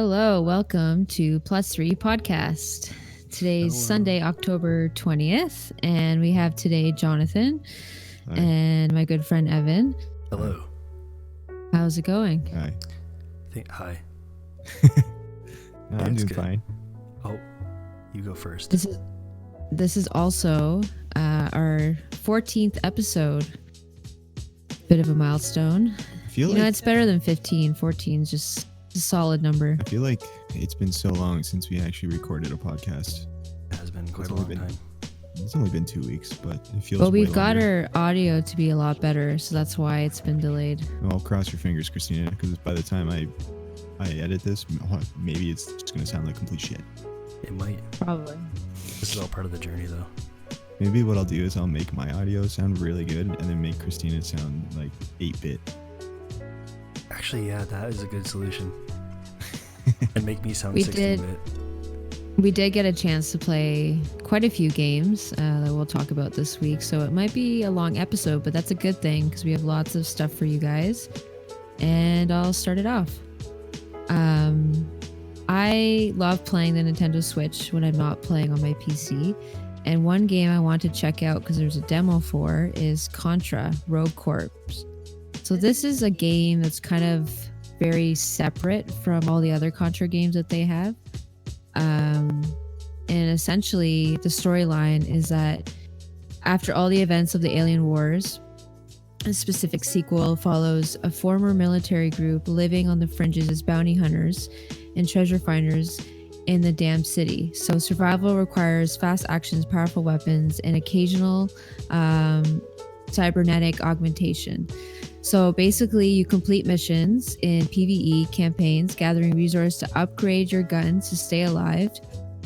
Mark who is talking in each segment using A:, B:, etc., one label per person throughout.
A: Hello, welcome to Plus 3 Podcast. Today's Sunday, October 20th, and we have today Jonathan and my good friend Evan.
B: Hello.
A: How's it going?
C: Hi.
B: Hi.
C: I'm doing fine.
B: Oh, you go first.
A: This is also our 14th episode. Bit of a milestone.
C: I feel like
A: it's better than 15. 14 is just a solid number.
C: I feel like it's been so long since we actually recorded a podcast.
B: It has been quite a long time.
C: It's only been 2 weeks, but it feels.
A: But we've
C: way
A: got
C: longer.
A: our audio to be a lot better, so that's why it's been delayed.
C: Well, cross your fingers, Christina, because by the time I edit this, maybe it's just gonna sound like complete shit.
B: It might.
A: Probably.
B: This is all part of the journey, though.
C: Maybe what I'll do is I'll make my audio sound really good, and then make Christina sound like 8-bit.
B: Actually, yeah, that is a good solution. And make me sound
A: We
B: 16-bit.
A: We did get a chance to play quite a few games that we'll talk about this week, so it might be a long episode, but that's a good thing because we have lots of stuff for you guys. And I'll start it off. I love playing the Nintendo Switch when I'm not playing on my PC. And one game I want to check out because there's a demo for is Contra Rogue Corps. So this is a game that's kind of very separate from all the other Contra games that they have. And essentially the storyline is that after all the events of the Alien Wars, a specific sequel follows a former military group living on the fringes as bounty hunters and treasure finders in the damned city. So survival requires fast actions, powerful weapons, and occasional cybernetic augmentation. So basically you complete missions in PvE campaigns, gathering resources to upgrade your guns to stay alive.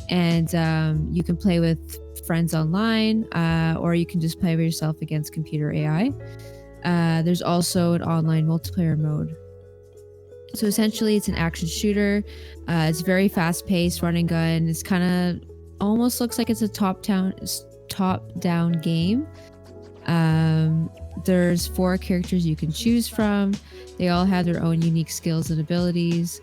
A: And you can play with friends online, or you can just play with yourself against computer AI. There's also an online multiplayer mode. So essentially it's an action shooter. It's very fast paced, run and gun. It's kind of almost looks like it's a top-down game. There's 4 characters you can choose from. They all have their own unique skills and abilities.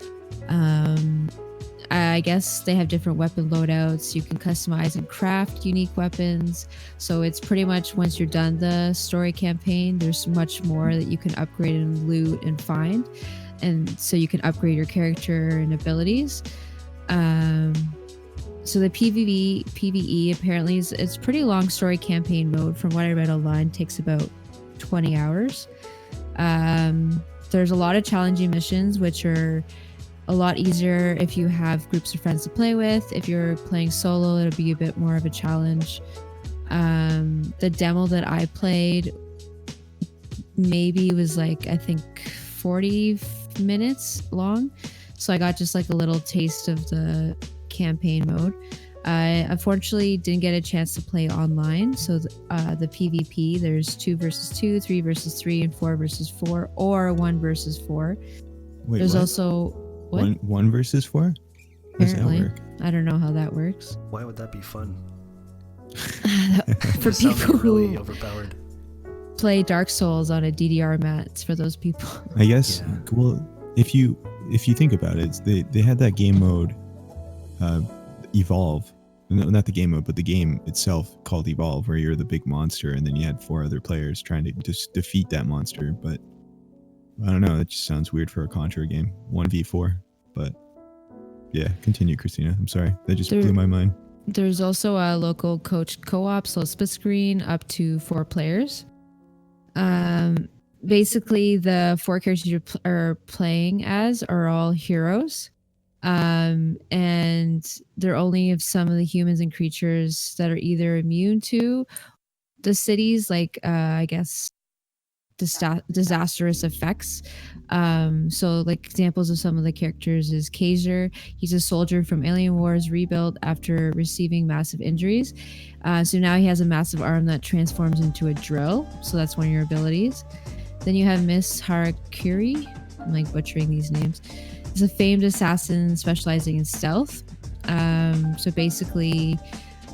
A: I guess they have different weapon loadouts. You can customize and craft unique weapons. So it's pretty much once you're done the story campaign, there's much more that you can upgrade and loot and find. And so you can upgrade your character and abilities. So the PvE apparently it's pretty long story campaign mode. From what I read online, takes about 20 hours. There's a lot of challenging missions, which are a lot easier if you have groups of friends to play with. If you're playing solo, it'll be a bit more of a challenge. The demo that I played maybe was like, I think 40 minutes long. So I got just like a little taste of the campaign mode. I unfortunately didn't get a chance to play online. So the PvP, there's 2 versus 2, 3 versus 3, and 4 versus 4, or 1 versus 4.
C: Wait,
A: there's
C: what?
A: also what?
C: One versus 4? How does that
A: Apparently,
C: work?
A: I don't know how that works.
B: Why would that be fun?
A: For
B: Just sounds
A: people
B: really
A: who
B: overpowered.
A: play Dark Souls on a DDR mat, it's for those people.
C: I guess.
B: Yeah.
C: Well, if you think about it, they had that game mode, Evolve. No, not the game mode, but the game itself called Evolve, where you're the big monster, and then you had 4 other players trying to just defeat that monster. But I don't know. That just sounds weird for a Contra game, 1v4. But yeah, continue, Christina. I'm sorry, that just blew my mind.
A: There's also a local coach co-op, so split screen up to 4 players. Basically, the 4 characters you are playing as are all heroes. And they're only of some of the humans and creatures that are either immune to the city's, like, I guess, disastrous effects. So like examples of some of the characters is Kaiser. He's a soldier from Alien Wars, rebuilt after receiving massive injuries. So now he has a massive arm that transforms into a drill. So that's one of your abilities. Then you have Miss Harakiri. I'm like butchering these names. Is a famed assassin specializing in stealth. So basically,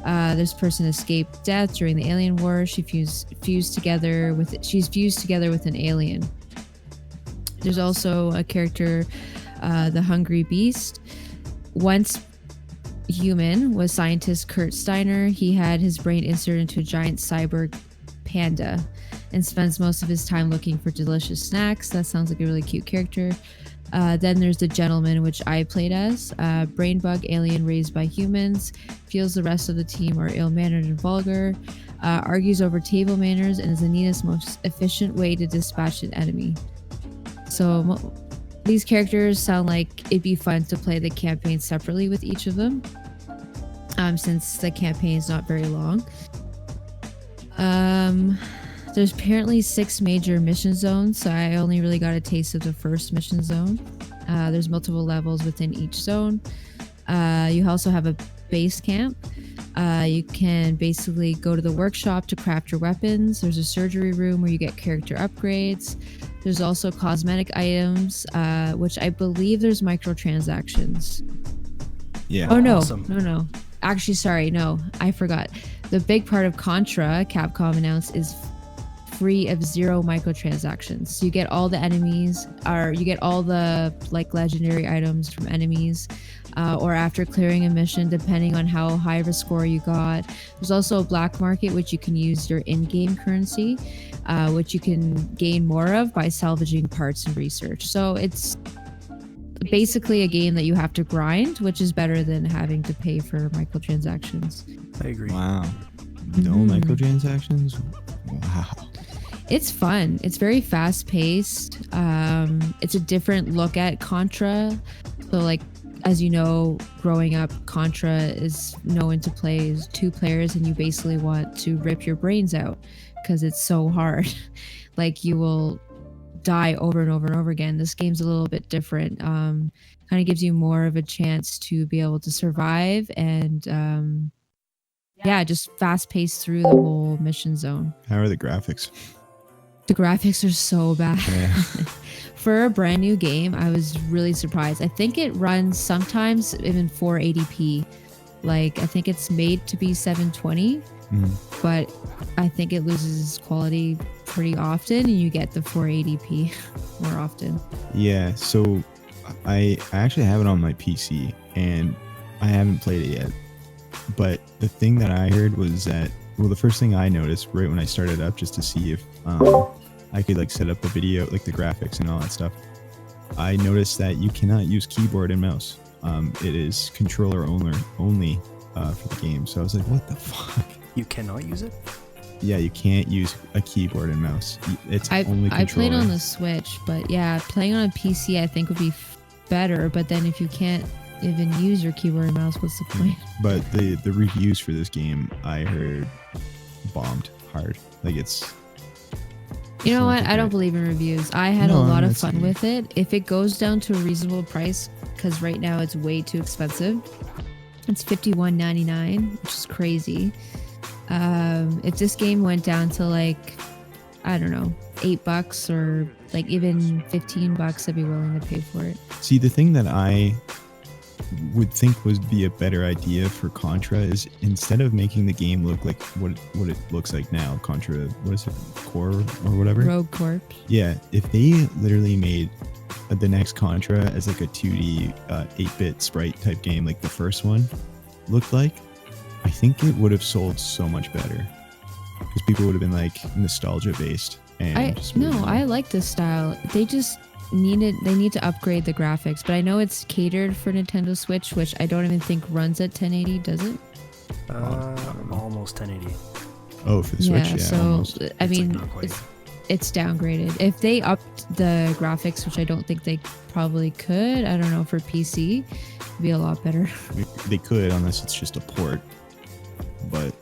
A: this person escaped death during the Alien War. She's fused together with an alien. There's also a character The Hungry Beast. Once human was scientist Kurt Steiner. He had his brain inserted into a giant cyborg panda and spends most of his time looking for delicious snacks. That sounds like a really cute character. Then there's the Gentleman, which I played as. Brain bug alien raised by humans. Feels the rest of the team are ill-mannered and vulgar. Argues over table manners and is the neatest, most efficient way to dispatch an enemy. So these characters sound like it'd be fun to play the campaign separately with each of them, since the campaign is not very long. There's apparently 6 major mission zones, so I only really got a taste of the first mission zone. There's multiple levels within each zone. You also have a base camp. You can basically go to the workshop to craft your weapons. There's a surgery room where you get character upgrades. There's also cosmetic items, which I believe there's microtransactions.
C: Yeah.
A: Oh, no.
B: Awesome.
A: No. Actually, sorry. No, I forgot. The big part of Contra, Capcom announced, is free of 0 microtransactions. So you get all the enemies, or you get all the like legendary items from enemies, or after clearing a mission, depending on how high of a score you got. There's also a black market, which you can use your in-game currency, which you can gain more of by salvaging parts and research. So it's basically a game that you have to grind, which is better than having to pay for microtransactions.
B: I agree.
C: Wow. No microtransactions? Wow.
A: It's fun. It's very fast paced. It's a different look at Contra. So like, as you know, growing up, Contra is known to play as 2 players, and you basically want to rip your brains out because it's so hard. Like, you will die over and over and over again. This game's a little bit different. Kind of gives you more of a chance to be able to survive and just fast paced through the whole mission zone.
C: How are the graphics?
A: The graphics are so bad.
C: Yeah.
A: For a brand new game, I was really surprised. I think it runs sometimes in 480p. Like, I think it's made to be 720, but I think it loses quality pretty often, and you get the 480p more often. Yeah,
C: so I actually have it on my PC, and I haven't played it yet. But the thing that I heard was that, well, the first thing I noticed right when I started up, just to see if I could like set up the video, like the graphics and all that stuff, I noticed that you cannot use keyboard and mouse. It is controller only for the game. So I was like, what the fuck?
B: You cannot use it?
C: Yeah, you can't use a keyboard and mouse. It's only controller.
A: I played on the Switch, but yeah, playing on a PC I think would be better. But then if you can't even use your keyboard and mouse, what's the point?
C: But the reviews for this game, I heard, bombed hard. Like, it's...
A: You know what? I don't believe in reviews. I had a lot of fun
C: good.
A: with it. If it goes down to a reasonable price, because right now it's way too expensive. It's $51.99, which is crazy. If this game went down to like, I don't know, $8 or like even $15, I'd be willing to pay for it.
C: See, the thing that I would think would be a better idea for Contra is, instead of making the game look like what it looks like now, Contra, what is it, Corps or whatever?
A: Rogue Corps.
C: Yeah, if they literally made the next Contra as like a 2D 8-bit sprite type game like the first one looked like, I think it would have sold so much better, because people would have been like nostalgia based. And
A: I like this style. They just need to upgrade the graphics, but I know it's catered for Nintendo Switch, which I don't even think runs at 1080, does it?
B: Almost 1080.
C: Oh, for the Switch, yeah.
A: So
C: almost.
A: I mean,
B: like not quite.
A: it's downgraded. If they upped the graphics, which I don't think they probably could, I don't know, for PC, it'd be a lot better.
C: They could, unless it's just a port. But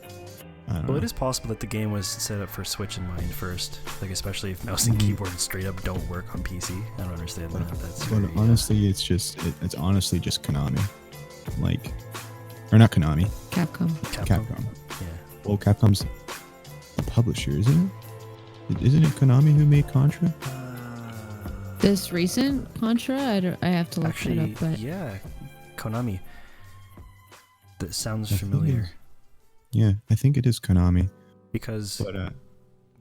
C: I don't know.
B: It is possible that the game was set up for Switch in mind first, like especially if mouse and keyboard straight up don't work on PC. I don't understand that.
C: But honestly, it's honestly just Konami, like, or not Konami,
A: Capcom.
B: Yeah.
C: Well, Capcom's the publisher, isn't it? Isn't it Konami who made Contra?
A: This recent Contra, I have to look it up, but
B: yeah, Konami. That sounds familiar.
C: Yeah, I think it is Konami.
B: Because...
C: But,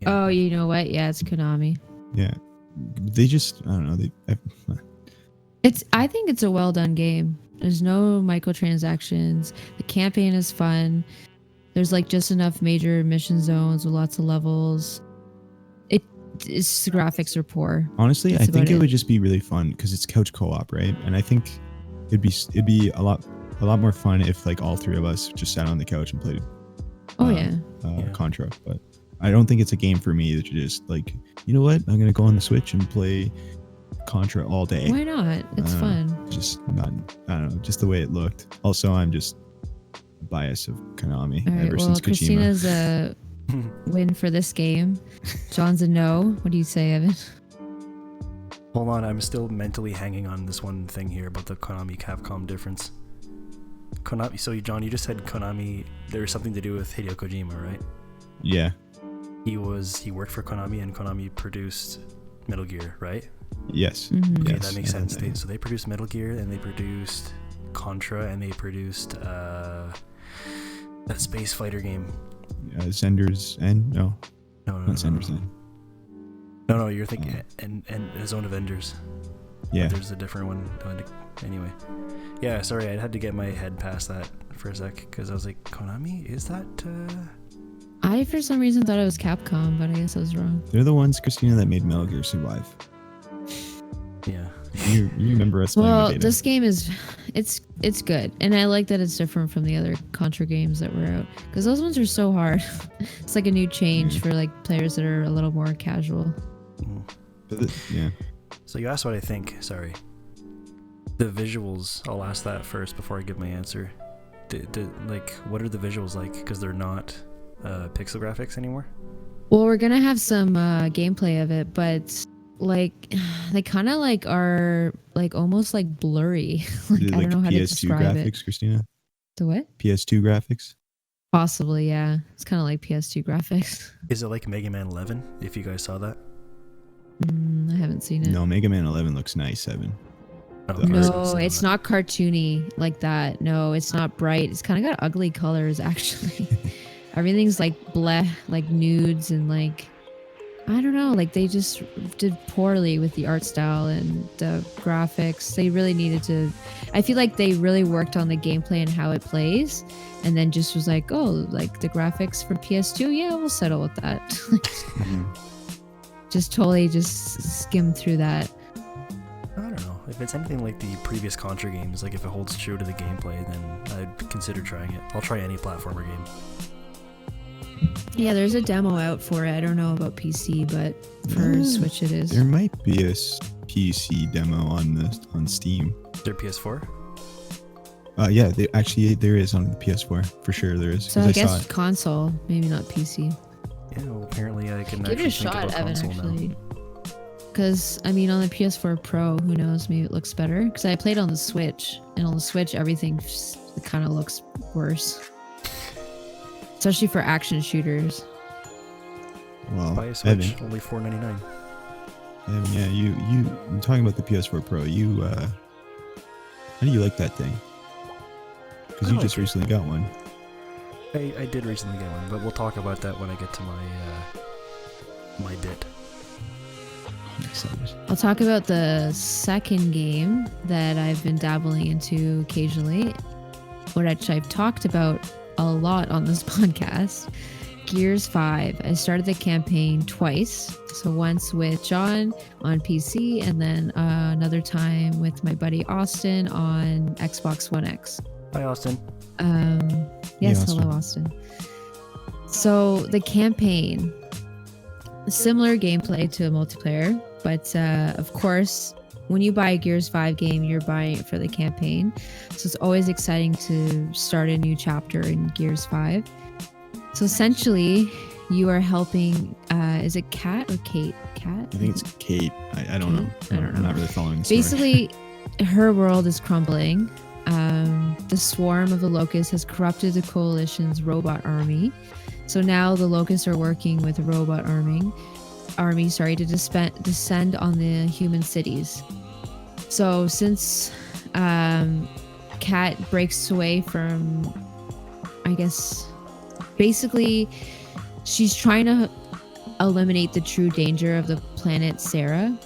A: oh, you know what? Yeah, it's Konami.
C: Yeah. They just, I don't know,
A: I think it's a well done game. There's no microtransactions. The campaign is fun. There's like just enough major mission zones with lots of levels. It's the graphics are poor.
C: Honestly,
A: That's
C: I think
A: about
C: it
A: it.
C: would just be really fun because it's couch co-op, right? And I think it'd be a lot more fun if like all three of us just sat on the couch and played
A: Oh
C: um,
A: yeah.
C: Contra. But I don't think it's a game for me that you just like, you know what? I'm gonna go on the Switch and play Contra all day.
A: Why not? It's fun.
C: Just not, I don't know, just the way it looked. Also, I'm just biased of Konami
A: All right.
C: ever
A: Well,
C: since Kojima.
A: Christina's a win for this game. John's a no. What do you say, Evan?
B: Hold on, I'm still mentally hanging on this one thing here about the Konami Capcom difference. Konami. So, John, you just said Konami. There was something to do with Hideo Kojima, right?
C: Yeah.
B: He worked for Konami, and Konami produced Metal Gear, right?
C: Yes.
A: Mhm.
B: Okay,
C: Yes,
B: that makes
C: I
B: sense.
C: think.
B: So they produced Metal Gear, and they produced Contra, and they produced that space fighter game.
C: Zender's End? No,
B: No,
C: not Zender's End.
B: No, you're thinking and Zone of Enders.
C: Yeah.
B: There's a different one. Anyway, yeah. Sorry, I had to get my head past that for a sec because I was like, Konami, is that?
A: I for some reason thought it was Capcom, but I guess I was wrong.
C: They're the ones, Christina, that made Metal Gear Survive.
B: Yeah.
C: You remember us playing the
A: Well,
C: beta.
A: this game is it's good, and I like that it's different from the other Contra games that were out because those ones are so hard. It's like a new change for like players that are a little more casual.
C: Yeah.
B: So you asked what I think. Sorry. The visuals. I'll ask that first before I give my answer. Like, what are the visuals like? Because they're not pixel graphics anymore.
A: Well, we're gonna have some gameplay of it, but like they kind of like are like almost like blurry. Like I don't know how to
C: PS2
A: describe
C: graphics,
A: it.
C: Christina?
A: The what?
C: PS2 graphics?
A: Possibly, yeah. It's kind of like PS2 graphics.
B: Is it like Mega Man 11? If you guys saw that.
A: I haven't seen it.
C: No, Mega Man 11 looks nice, Evan.
B: Oh,
C: The
A: No,
C: art.
A: it's not cartoony like that. No, it's not bright. It's kind of got ugly colors, actually. Everything's like bleh, like nudes and like, I don't know, like they just did poorly with the art style and the graphics. They really needed to, I feel like they really worked on the gameplay and how it plays and then just was like, oh, like the graphics for PS2, yeah, we'll settle with that. Just totally just skim through that.
B: I don't know. If it's anything like the previous Contra games, like if it holds true to the gameplay, then I'd consider trying it. I'll try any platformer game.
A: Yeah, there's a demo out for it. I don't know about PC, but for Switch it is.
C: There might be a PC demo on Steam.
B: Is there PS4?
C: Yeah, there is on the PS4 for sure. There is.
A: So
C: 'cause
A: I
C: saw
A: guess
C: it.
A: console, maybe not PC.
B: Yeah, well, apparently I can
A: Give it
B: actually
A: a
B: think
A: shot,
B: about
A: Evan,
B: console
A: actually.
B: now.
A: Because, I mean, on the PS4 Pro, who knows, maybe it looks better. Because I played on the Switch, and on the Switch, everything kind of looks worse. Especially for action shooters.
C: Well,
B: Buy a Switch,
C: Evan,
B: only $4.99.
C: yeah, you talking about the PS4 Pro? How do you like that thing? Because you
B: I
C: just
B: like it.
C: recently got one.
B: I did recently get one, but we'll talk about that when I get to my bit.
C: I'm excited.
A: I'll talk about the second game that I've been dabbling into occasionally, which I've talked about a lot on this podcast. Gears 5. I started the campaign twice. So once with John on PC and then another time with my buddy Austin on Xbox One X.
B: Hi, Austin.
A: Yes,
C: Austin.
A: hello Austin. So the campaign, similar gameplay to a multiplayer, but of course, when you buy a Gears 5 game, you're buying it for the campaign. So it's always exciting to start a new chapter in Gears 5. So essentially, you are helping, is it Kat or Kate? Kat?
C: I think it's Kate. I don't know.
A: I don't know.
C: I'm not really following the story.
A: Basically, her world is crumbling. The swarm of the Locusts has corrupted the Coalition's robot army. So now the Locusts are working with the robot army, to descend on the human cities. So since Kat breaks away from, I guess, basically she's trying to eliminate the true danger of the planet Sarah.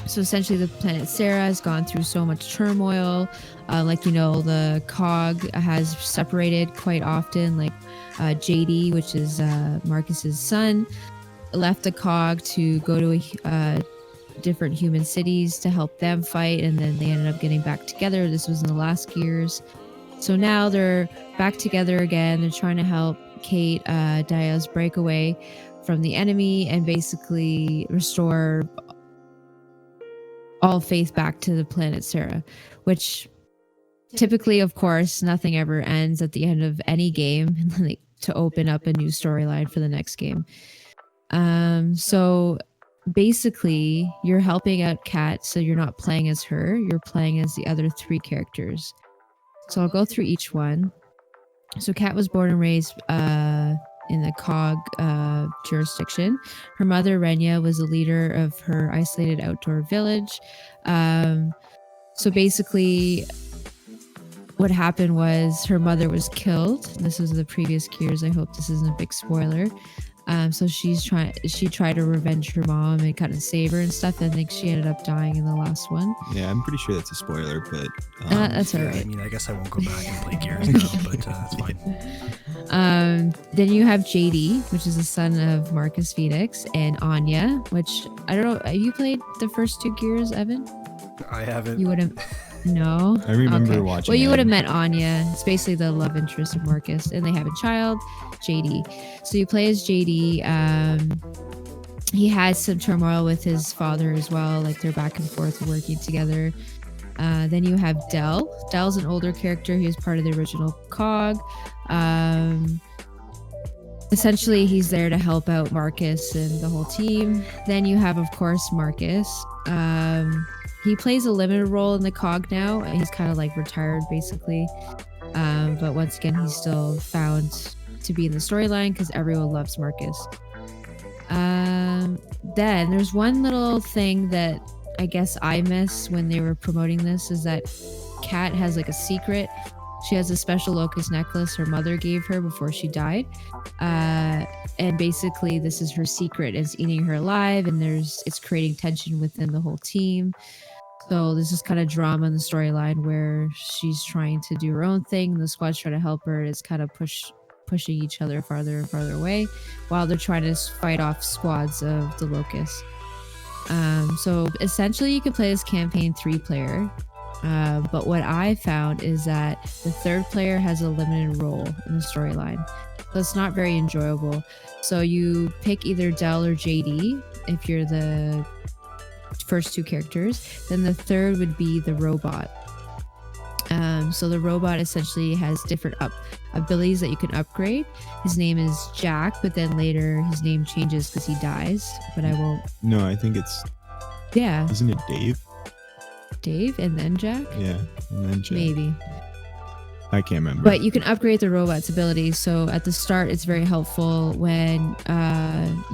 A: So essentially, the planet Sarah has gone through so much turmoil. The cog has separated quite often. JD, which is Marcus's son, left the cog to go to different human cities to help them fight, and then they ended up getting back together. This was in the last Gears. So now they're back together again. They're trying to help Kate, Diaz, break away from the enemy and basically restore all faith back to the planet Sarah, which typically, of course, nothing ever ends at the end of any game to open up a new storyline for the next game. So basically, you're helping out Kat, so you're not playing as her, you're playing as the other 3 characters. So I'll go through each one. So Kat was born and raised in the Cog jurisdiction. Her mother, Renya, was a leader of her isolated outdoor village. So basically, what happened was her mother was killed. This was the previous Gears. I hope this isn't a big spoiler. So she tried to revenge her mom and kind of save her and stuff. I think she ended up dying in the last one.
C: Yeah, I'm pretty sure that's a spoiler, but
A: that's all right.
B: I mean, I guess I won't go back and play Gears now, but it's fine.
A: Then you have JD, which is the son of Marcus Phoenix, and Anya, which I don't know. Have you played the first 2 Gears, Evan?
B: I haven't.
A: You would have. No.
C: I remember watching.
A: Well, you would have met Anya. It's basically the love interest of Marcus, and they have a child, JD. So you play as JD. He has some turmoil with his father as well. They're back and forth working together. Then you have Del. Del's an older character. He was part of the original COG. Essentially, he's there to help out Marcus and the whole team. Then you have, of course, Marcus. He plays a limited role in the COG now. He's kind of retired, basically. But once again, he's still found to be in the storyline because everyone loves Marcus. Then there's one little thing that I guess I miss when they were promoting this is that Kat has a secret. She has a special locust necklace her mother gave her before she died. And basically this is her secret. It's eating her alive, and it's creating tension within the whole team. So this is kind of drama in the storyline where she's trying to do her own thing, and the squad's trying to help her. It's kind of pushing each other farther and farther away while they're trying to fight off squads of the locusts. So essentially you can play this campaign 3-player. But what I found is that the 3rd player has a limited role in the storyline. So it's not very enjoyable. So you pick either Del or JD if you're the first 2 characters. Then the 3rd would be the robot. So the robot essentially has different abilities that you can upgrade. His name is Jack, but then later his name changes because he dies. But I won't.
C: No, I think it's.
A: Yeah.
C: Isn't it Dave?
A: Dave and then Jack?
C: Yeah, and then Jack.
A: Maybe.
C: I can't remember.
A: But you can upgrade the robot's abilities. So at the start, it's very helpful when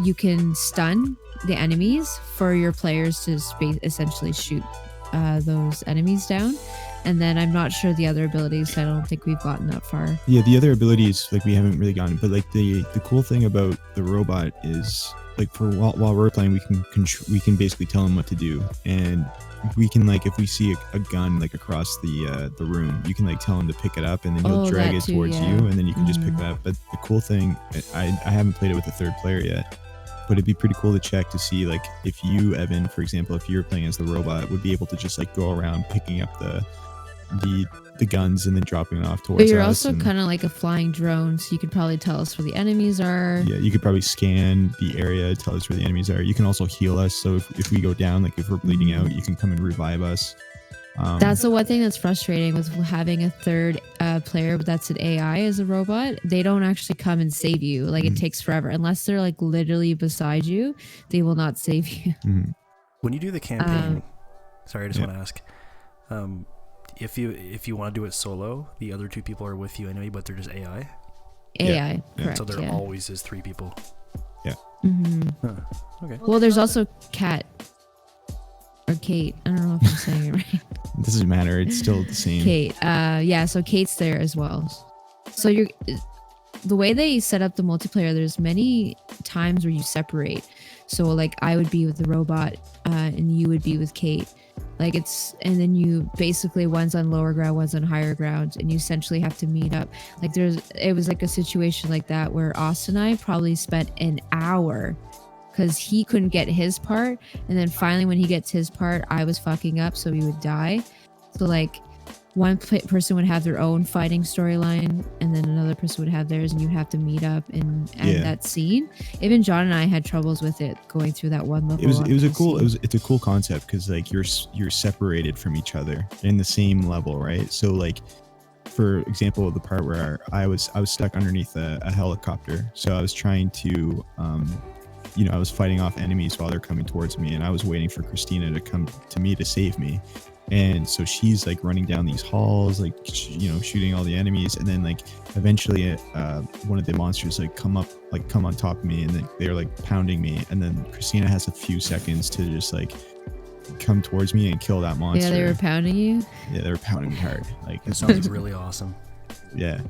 A: you can stun the enemies for your players to essentially shoot those enemies down. And then I'm not sure the other abilities. I don't think we've gotten that far.
C: Yeah, the other abilities we haven't really gotten. But the cool thing about the robot is for while we're playing, we can basically tell him what to do, and we can if we see a gun across the room, you can tell him to pick it up, and then he'll drag it towards you, and then you can just pick that up. But the cool thing, I haven't played it with a 3rd player yet, but it'd be pretty cool to check to see if you, Evan, for example, if you're playing as the robot, would be able to just go around picking up the guns and then dropping it off towards us.
A: But you're also kind of like a flying drone, so you could probably tell us where the enemies are.
C: Yeah, you could probably scan the area, tell us where the enemies are. You can also heal us, so if we go down, if we're bleeding out, you can come and revive us.
A: That's the one thing that's frustrating with having a 3rd player, but that's an AI as a robot. They don't actually come and save you. It takes forever. Unless they're literally beside you, they will not save you.
C: Mm-hmm.
B: When you do the campaign, sorry, I just want to ask, if you want to do it solo, the other 2 people are with you anyway, but they're just AI.
A: AI, correct.
B: So there always is 3 people.
C: Yeah.
A: Mm-hmm.
B: Huh. Okay.
A: Well, there's also Kat or Kate. I don't know if I'm saying it right.
C: It doesn't matter. It's still the same.
A: Kate. So Kate's there as well. So the way they set up the multiplayer, there's many times where you separate. So like I would be with the robot, and you would be with Kate. Like and then you basically, one's on lower ground, one's on higher ground, and you essentially have to meet up. Like it was like a situation like that where Austin and I probably spent an hour because he couldn't get his part, and then finally when he gets his part, I was fucking up, so he would die. So like one person would have their own fighting storyline, and then another person would have theirs, and you'd have to meet up and end that scene. Even John and I had troubles with it going through that one level.
C: It's a cool concept because like you're separated from each other in the same level, right? So like, for example, the part where I was stuck underneath a helicopter, so I was trying to I was fighting off enemies while they're coming towards me, and I was waiting for Christina to come to me to save me. And so she's like running down these halls, like shooting all the enemies, and then like eventually one of the monsters come on top of me, and they're like pounding me, and then Christina has a few seconds to just like come towards me and kill that monster.
A: Yeah, they were pounding you.
C: Yeah, they were pounding me hard. Like,
B: it sounds really awesome.
C: Yeah.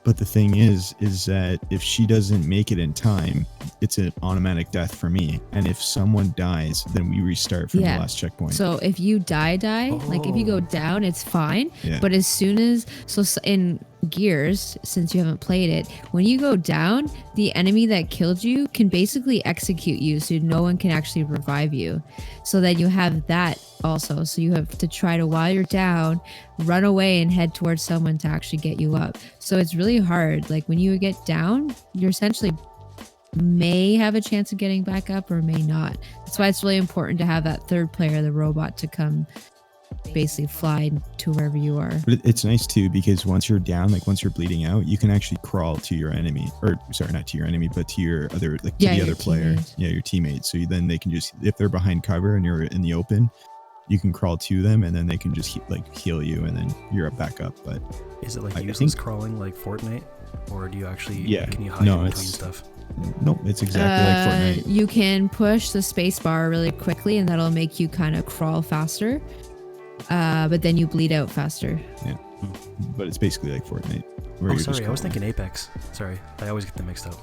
C: But the thing is that if she doesn't make it in time, it's an automatic death for me. And if someone dies, then we restart from the last checkpoint.
A: So if you die, like if you go down, it's fine.
C: Yeah.
A: But as soon as, so in Gears, since you haven't played it, when you go down, the enemy that killed you can basically execute you, so no one can actually revive you. So that you have that also. So you have to try to, while you're down, run away and head towards someone to actually get you up. So it's really hard. Like when you get down, you're essentially may have a chance of getting back up or may not. That's why it's really important to have that third player, the robot, to come basically fly to wherever you are.
C: But it's nice too, because once you're down, like once you're bleeding out, you can actually crawl to your enemy, or sorry, not to your enemy, but to your other, like to the other player. Yeah, your teammates. So then they can just, if they're behind cover and you're in the open, you can crawl to them, and then they can just heal you, and then you're back up. But
B: is it like useless crawling like Fortnite, or do you actually can you hide between stuff?
C: No, it's exactly like Fortnite.
A: You can push the space bar really quickly, and that'll make you kind of crawl faster. But then you bleed out faster.
C: Yeah, but it's basically like Fortnite.
B: Oh, sorry, I was thinking Apex. Sorry, I always get them mixed up.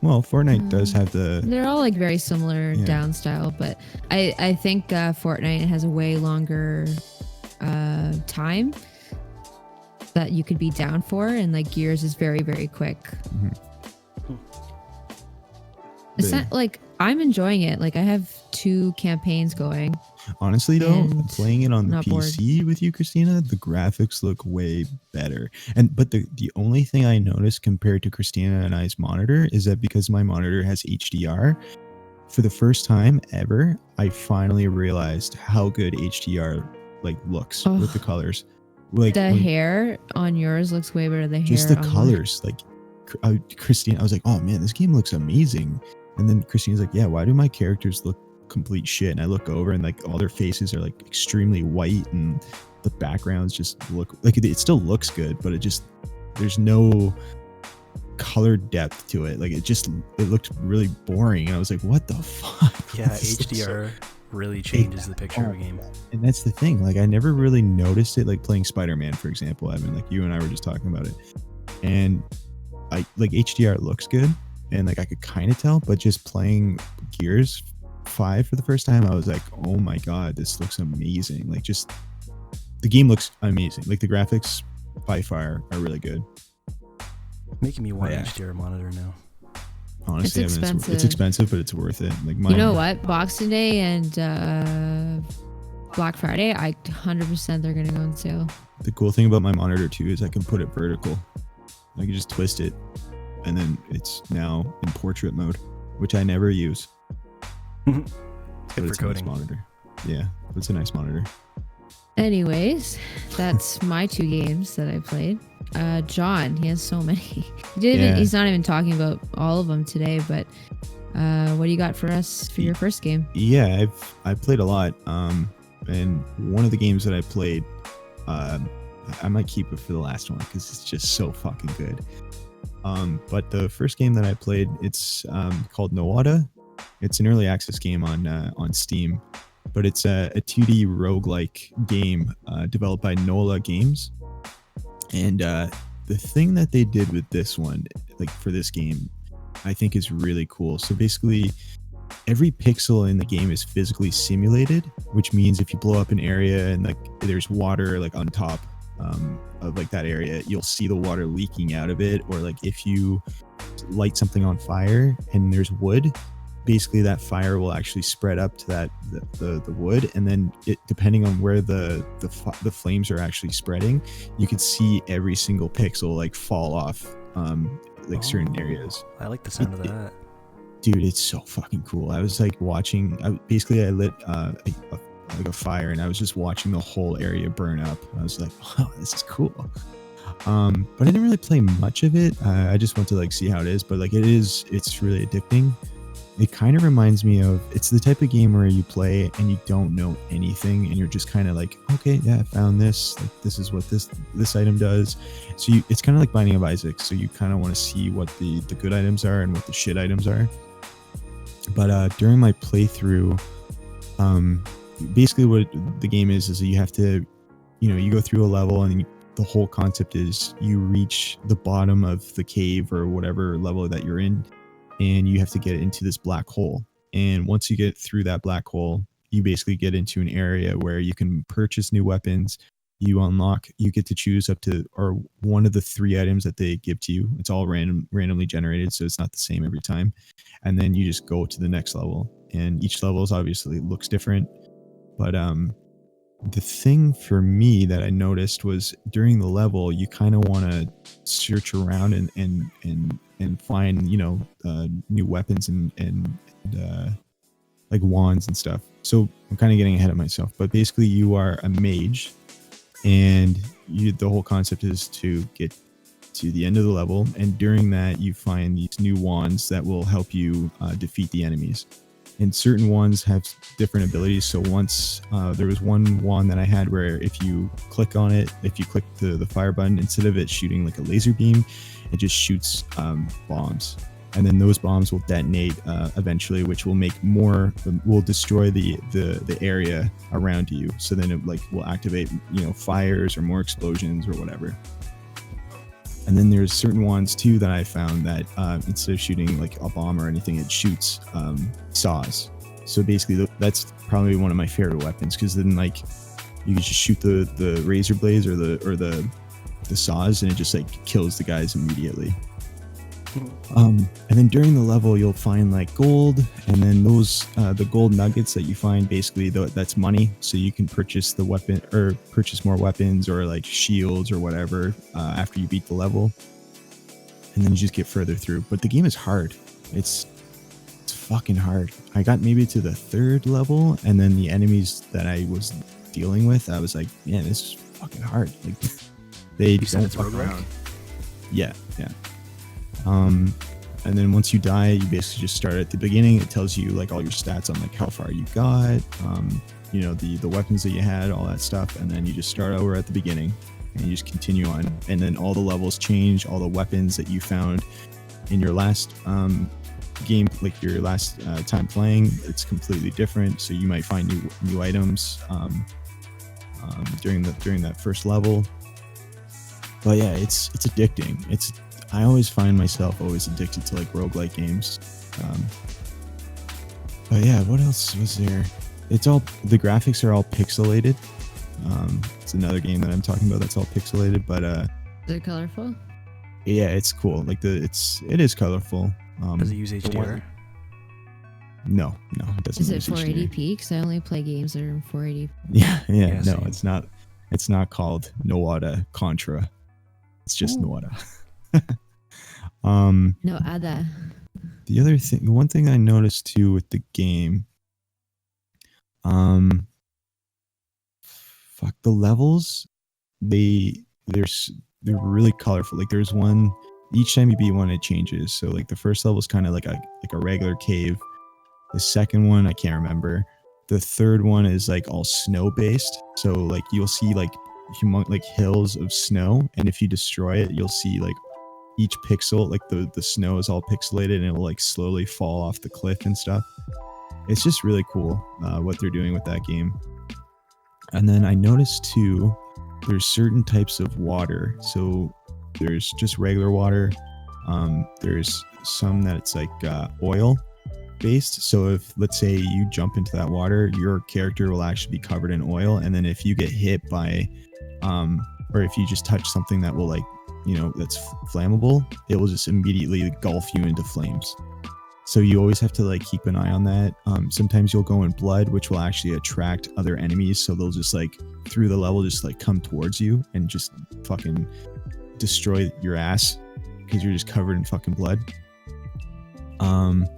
C: Well, Fortnite does have the...
A: They're all like very similar down style, but I think Fortnite has a way longer time that you could be down for, and like Gears is very, very quick.
C: Mm-hmm.
A: It's not like I'm enjoying it. Like I have 2 campaigns going.
C: Honestly though, playing it on the PC with you, Christina, the graphics look way better. But the only thing I noticed compared to Christina and I's monitor is that because my monitor has HDR, for the first time ever, I finally realized how good HDR looks with the colors. Like
A: the hair on yours looks way better than
C: just
A: hair
C: the
A: on
C: colors. Christina, I was like, oh man, this game looks amazing. And then Christina's like, yeah, why do my characters look complete shit? And I look over and like all their faces are like extremely white, and the backgrounds just look like it still looks good, but there's no color depth to it. Like it looked really boring, and I was like, what the fuck?
B: Yeah, HDR really changes the picture of a game.
C: And that's the thing, like I never really noticed it, like playing Spider-Man, for example. I mean, like you and I were just talking about it, and I like HDR looks good, and like I could kind of tell, but just playing Gears 5 for the first time, I was like, oh my god, this looks amazing. Like just the game looks amazing. Like the graphics by far are really good.
B: Making me want an HDR monitor now.
C: Honestly,
A: it's expensive.
C: It's expensive, but it's worth it. Like
A: you know what, Boxing Day and Black Friday, 100% they're gonna go on sale.
C: The cool thing about my monitor too is I can put it vertical. I can just twist it, and then it's now in portrait mode, which I never use.
B: Good
C: but
B: for
C: it's
B: coding.
C: a nice monitor. Yeah, it's a nice monitor.
A: Anyways, that's my 2 games that I played. John, he has so many. He's not even talking about all of them today, but what do you got for us for your first game?
C: Yeah, I've played a lot. And one of the games that I played, I might keep it for the last one because it's just so fucking good. But the first game that I played, it's called Noita. It's an early access game on Steam, but it's a 2D roguelike game developed by Nola Games. And the thing that they did with this one, like for this game, I think is really cool. So basically, every pixel in the game is physically simulated, which means if you blow up an area and like there's water like on top of like that area, you'll see the water leaking out of it. Or like if you light something on fire and there's wood, basically that fire will actually spread up to that the wood, and then it, depending on where the flames are actually spreading, you can see every single pixel like fall off like certain areas.
B: I like the sound of that.
C: Dude, it's so fucking cool. I was like watching, I lit like a fire, and I was just watching the whole area burn up. I was like, wow, this is cool. But I didn't really play much of it. I just want to like see how it is, but like it's really addicting. It kind of reminds me of, it's the type of game where you play and you don't know anything, and you're just kind of like, okay, yeah, I found this. Like, this is what this item does. So it's kind of like Binding of Isaac. So you kind of want to see what the good items are and what the shit items are. But during my playthrough, basically what the game is you have to, you go through a level, and the whole concept is you reach the bottom of the cave or whatever level that you're in, and you have to get into this black hole. And once you get through that black hole, you basically get into an area where you can purchase new weapons. You get to choose up to, or one of the 3 items that they give to you. It's all randomly generated, so it's not the same every time. And then you just go to the next level, and each level is obviously looks different. But the thing for me that I noticed was during the level, you kind of want to search around and find, new weapons and like wands and stuff. So I'm kind of getting ahead of myself, but basically you are a mage, and the whole concept is to get to the end of the level, and during that you find these new wands that will help you defeat the enemies. And certain wands have different abilities. So once there was one wand that I had where if you click on it, if you click the fire button, instead of it shooting like a laser beam, it just shoots bombs. And then those bombs will detonate eventually, which will will destroy the area around you. So then it like will activate, fires or more explosions or whatever. And then there's certain ones too that I found that instead of shooting like a bomb or anything, it shoots saws. So basically that's probably one of my favorite weapons, because then like you can just shoot the razor blades or the saws, and it just like kills the guys immediately. And then during the level you'll find like gold, and then those the gold nuggets that you find, basically that's money, so you can purchase the weapon or purchase more weapons or like shields or whatever after you beat the level, and then you just get further through. But the game is hard. It's fucking hard. I got maybe to the 3rd level, and then the enemies that I was dealing with, I was like, man, this is fucking hard. Like they don't fuck around. Yeah. And then once you die, you basically just start at the beginning. It tells you like all your stats on like how far you got, the weapons that you had, all that stuff. And then you just start over at the beginning, and you just continue on. And then all the levels change, all the weapons that you found in your last game, like your last time playing, it's completely different. So you might find new items during that first level. But yeah, it's addicting. I always find myself always addicted to like roguelike games. But yeah, what else was there? The graphics are all pixelated. It's another game that I'm talking about that's all pixelated, but
A: Is it colorful?
C: yeah, it's cool. Like it is colorful.
B: Does it use HDR?
C: No, it doesn't.
A: Is it
C: use HDR.
A: 480p? Because I only play games that are in 480p.
C: Yeah, no,
B: same.
C: it's not. It's not called Noita Contra. It's just Noita.
A: No, Ada.
C: The one thing I noticed too with the game, the levels, they're really colorful. Like there's one, each time you beat one, it changes. So like the first level is kind of like a regular cave. The second one, I can't remember. The third one is like all snow based. So like you'll see like hills of snow, and if you destroy it, you'll see like each pixel, like the snow is all pixelated, and it will like slowly fall off the cliff and stuff. It's just really cool what they're doing with that game. And then I noticed too, there's certain types of water. So There's just regular water. There's some that it's like oil based. So if, let's say, you jump into that water, your character will actually be covered in oil. And then if you get hit by, or if you just touch something that will, like, that's flammable, it will just immediately engulf you into flames. So you always have to, like, keep an eye on that. Sometimes you'll go in blood, which will actually attract other enemies. So they'll just, like, through the level, just, like, come towards you and just fucking destroy your ass because you're just covered in fucking blood. And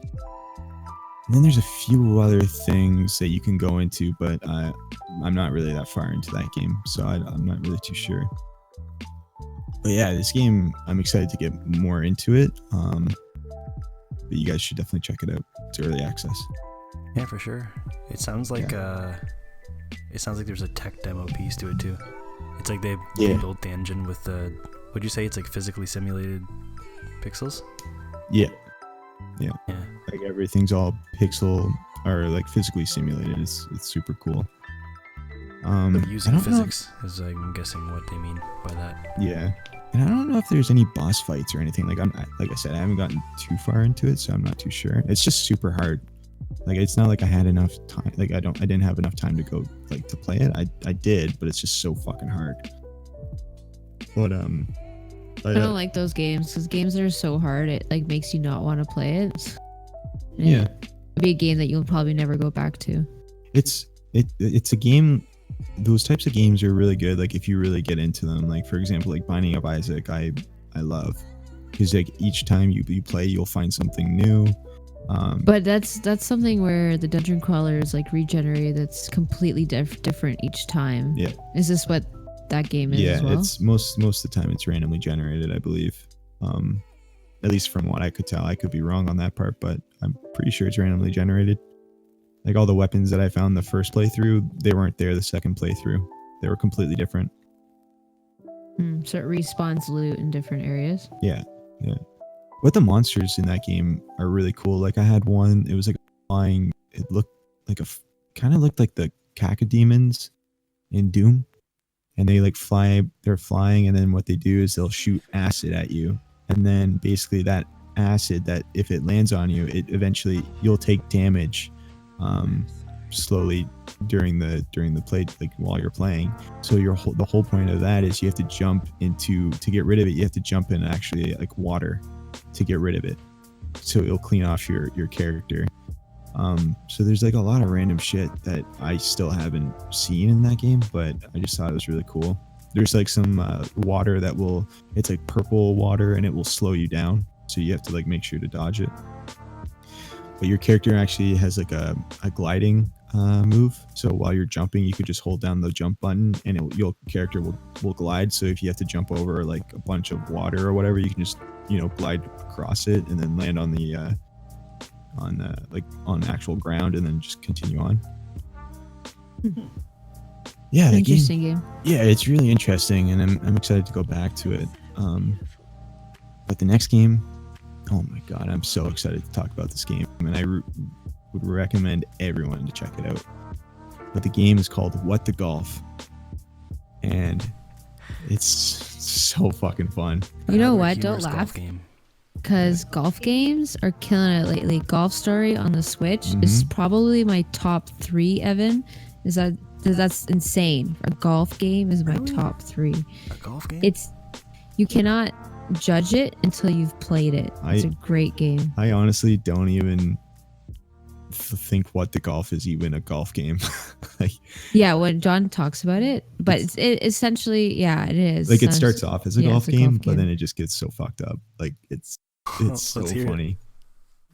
C: then there's a few other things that you can go into, but I'm not really that far into that game, so I'm not really too sure. But yeah, this game, I'm excited to get more into it. But you guys should definitely check it out. It's early access.
B: Yeah, for sure. It sounds like there's a tech demo piece to it too. It's like they built the engine with the. Would you say it's like physically simulated pixels?
C: Yeah. Like everything's all pixel or like physically simulated. It's super cool.
B: Using physics is, I'm guessing, what they mean by that.
C: Yeah. And I don't know if there's any boss fights or anything. Like I said, I haven't gotten too far into it, so I'm not too sure. It's just super hard. Like, it's not like I had enough time. Like, I didn't have enough time to go, like, to play it. I did, but it's just so fucking hard. But
A: I don't like those games, because games that are so hard, it, like, makes you not want to play it. And
C: yeah.
A: It'd be a game that you'll probably never go back to.
C: It's a game. Those types of games are really good. Like, if you really get into them, like, for example, like Binding of Isaac, I love, because, like, each time you play, you'll find something new.
A: But that's something where the dungeon crawler is, like, regenerated. That's completely different each time.
C: Yeah.
A: Is this what that game is?
C: Yeah,
A: as well?
C: it's most of the time it's randomly generated, I believe. At least from what I could tell. I could be wrong on that part, but I'm pretty sure it's randomly generated. Like, all the weapons that I found the first playthrough, they weren't there the second playthrough. They were completely different.
A: So it respawns loot in different areas.
C: Yeah. But the monsters in that game are really cool. Like, I had one, it was like flying, it looked like kind of looked like the cacodemons in Doom. And they, like, they're flying, and then what they do is they'll shoot acid at you. And then basically that acid, that if it lands on you, you'll take damage slowly during the play, like, while you're playing. So the whole point of that is you have to to get rid of it, you have to jump in actually, like, water to get rid of it, so it'll clean off your character. So there's, like, a lot of random shit that I still haven't seen in that game, but I just thought it was really cool. There's, like, some water it's like purple water, and it will slow you down, so you have to, like, make sure to dodge it. But your character actually has, like, a gliding move, so while you're jumping, you could just hold down the jump button, and your character will glide. So if you have to jump over, like, a bunch of water or whatever, you can just glide across it and then land on the on actual ground, and then just continue on. Yeah,
A: interesting game.
C: Yeah, it's really interesting, and I'm excited to go back to it. But the next game, oh my god, I'm so excited to talk about this game, and I would recommend everyone to check it out. But the game is called What the Golf, and it's so fucking fun.
A: You know what? Don't laugh. Because golf games are killing it lately. Golf Story on the Switch is probably my top 3, Evan. That's insane. A golf game is my top 3.
B: A golf game?
A: You cannot judge it until you've played it. It's a great game.
C: I honestly don't even think What the Golf is even a golf game. Like,
A: yeah, when John talks about it, but it's essentially, yeah, it is.
C: Like, it starts off as a golf game, but then it just gets so fucked up. Like, it's so funny.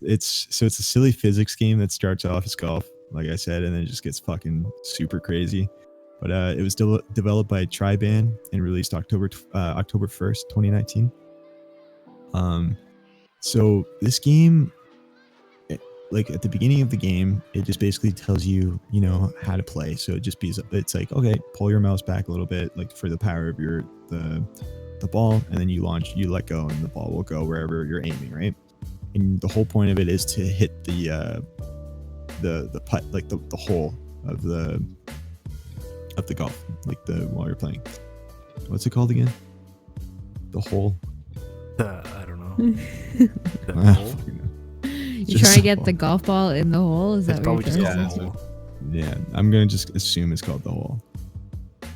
C: It's a silly physics game that starts off as golf, like I said, and then it just gets fucking super crazy. But it was developed by Triban and released October 1st, 2019. So this game, like, at the beginning of the game, it just basically tells you, how to play. So it's like, okay, pull your mouse back a little bit, like, for the power of the ball, and then you let go, and the ball will go wherever you're aiming, right? And the whole point of it is to hit the putt, like the hole of the golf, like, while you're playing. What's it called again? the hole?
B: I don't know. The hole?
A: You're trying to get the golf ball in the hole? Is
B: It's
A: that what
B: probably
A: you're
B: just
A: trying
B: called
A: to
B: the
A: say?
B: hole.
C: Yeah, I'm gonna just assume it's called the hole.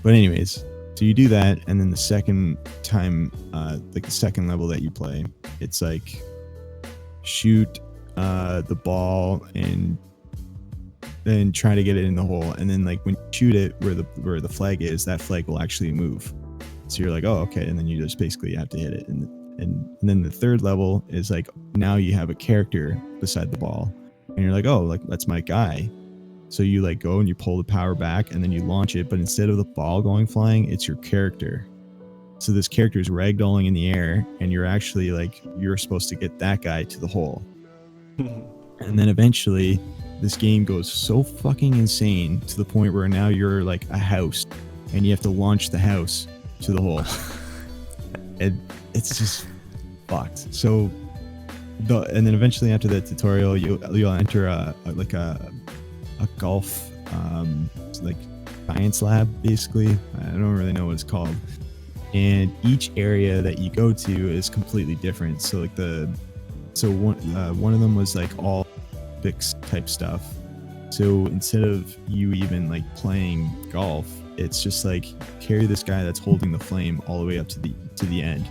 C: But anyways, so you do that, and then the second time, like the second level that you play, it's like shoot the ball and then try to get it in the hole, and then like when you shoot it where the flag is, that flag will actually move. So you're like, oh, okay, and then you just basically have to hit it, and then the third level is like now you have a character beside the ball, and you're like, oh, like that's my guy. So you like go and you pull the power back, and then you launch it, but instead of the ball going flying, it's your character. So this character is ragdolling in the air, and you're actually like you're supposed to get that guy to the hole. And then eventually this game goes so fucking insane to the point where now you're like a house and you have to launch the house to the hole. And it's just fucked. So and then eventually after the tutorial you'll enter a golf like science lab, basically. I don't really know what it's called. And each area that you go to is completely different. So like one of them was like all Olympics type stuff. So instead of you even like playing golf, it's just like carry this guy that's holding the flame all the way up to the end.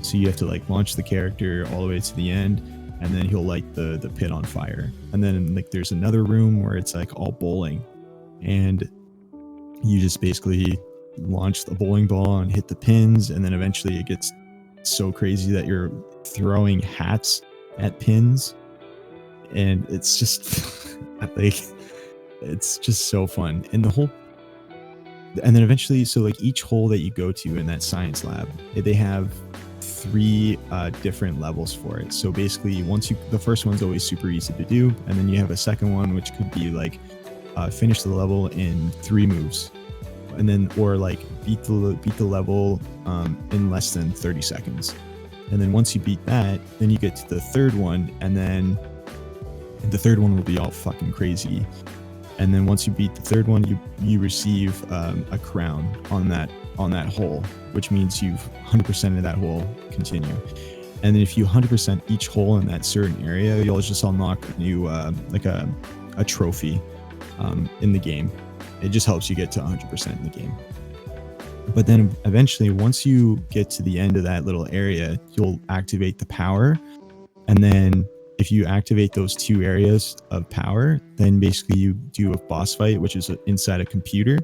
C: So you have to like launch the character all the way to the end, and then he'll light the pit on fire. And then like there's another room where it's like all bowling, and you just basically launch the bowling ball and hit the pins, and then eventually it gets so crazy that you're throwing hats at pins, and it's just like it's just so fun. And then eventually, so like each hole that you go to in that science lab, they have 3 different levels for it. So basically the first one's always super easy to do, and then you have a second one which could be like finish the level in 3 moves, and then or like beat the level in less than 30 seconds. And then once you beat that, then you get to the third one, and then the third one will be all fucking crazy. And then once you beat the third one, you receive a crown on that hole, which means you've 100% of that hole continue. And then if you 100% each hole in that certain area, you'll just unlock a new like a trophy in the game. It just helps you get to 100% in the game. But then eventually, once you get to the end of that little area, you'll activate the power. And then if you activate those 2 areas of power, then basically you do a boss fight, which is inside a computer.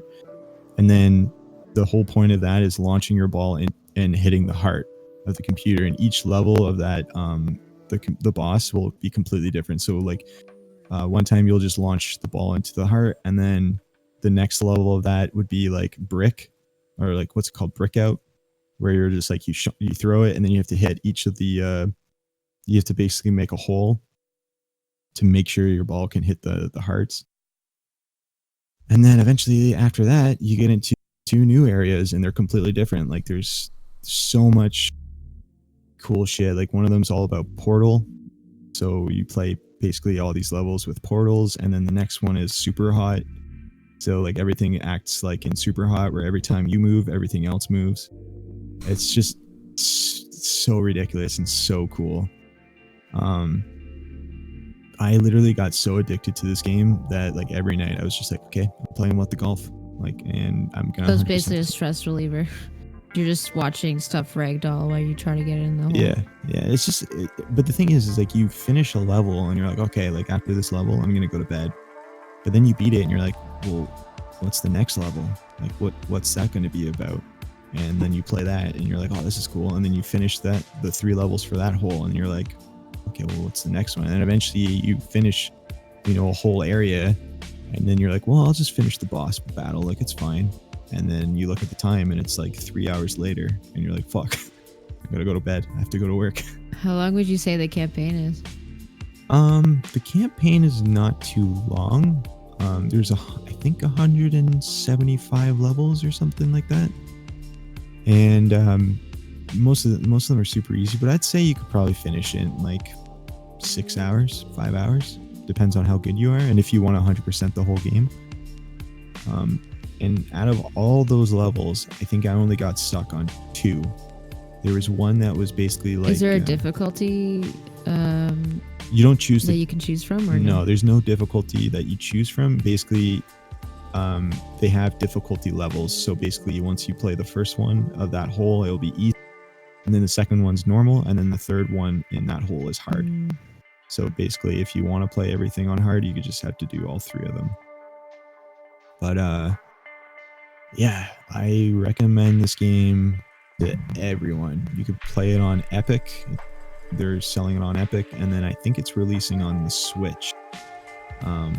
C: And then the whole point of that is launching your ball and hitting the heart of the computer. And each level of that, the boss will be completely different. So like one time you'll just launch the ball into the heart, and then the next level of that would be like brick, or like what's it called, brick out, where you're just like you throw it, and then you have to hit each of the you have to basically make a hole to make sure your ball can hit the hearts. And then eventually after that, you get into 2 new areas, and they're completely different. Like there's so much cool shit. Like one of them's all about Portal. So you play basically all these levels with portals. And then the next one is Super Hot. So like everything acts like in Super Hot, where every time you move, everything else moves. It's just so ridiculous and so cool. I literally got so addicted to this game that like every night I was just like, okay, I'm playing What the Golf, like, and I'm gonna.
A: So it's basically a stress reliever. You're just watching stuff ragdoll while you try to get it in the hole.
C: Yeah. It's just, but the thing is like you finish a level and you're like, okay, like after this level, I'm gonna go to bed. But then you beat it and you're like, well, what's the next level? Like, what's that going to be about? And then you play that and you're like, oh, this is cool. And then you finish the 3 levels for that hole, and you're like, okay, well, what's the next one? And then eventually you finish, a whole area, and then you're like, well, I'll just finish the boss battle. Like, it's fine. And then you look at the time and it's like 3 hours later, and you're like, fuck, I gotta go to bed. I have to go to work.
A: How long would you say the campaign is?
C: The campaign is not too long. There's I think 175 levels or something like that. And most of them are super easy, but I'd say you could probably finish in like 6 hours, 5 hours. Depends on how good you are and if you want 100% the whole game. And out of all those levels, I think I only got stuck on 2. There was one that was basically like.
A: Is there a difficulty?
C: You don't choose
A: that you can choose from, or
C: no? There's no difficulty that you choose from. Basically, they have difficulty levels. So basically, once you play the first one of that hole, it'll be easy, and then the second one's normal, and then the third one in that hole is hard. So basically, if you want to play everything on hard, you could just have to do all three of them. But yeah, I recommend this game to everyone. You could play it on Epic. They're selling it on Epic, and then I think it's releasing on the Switch. I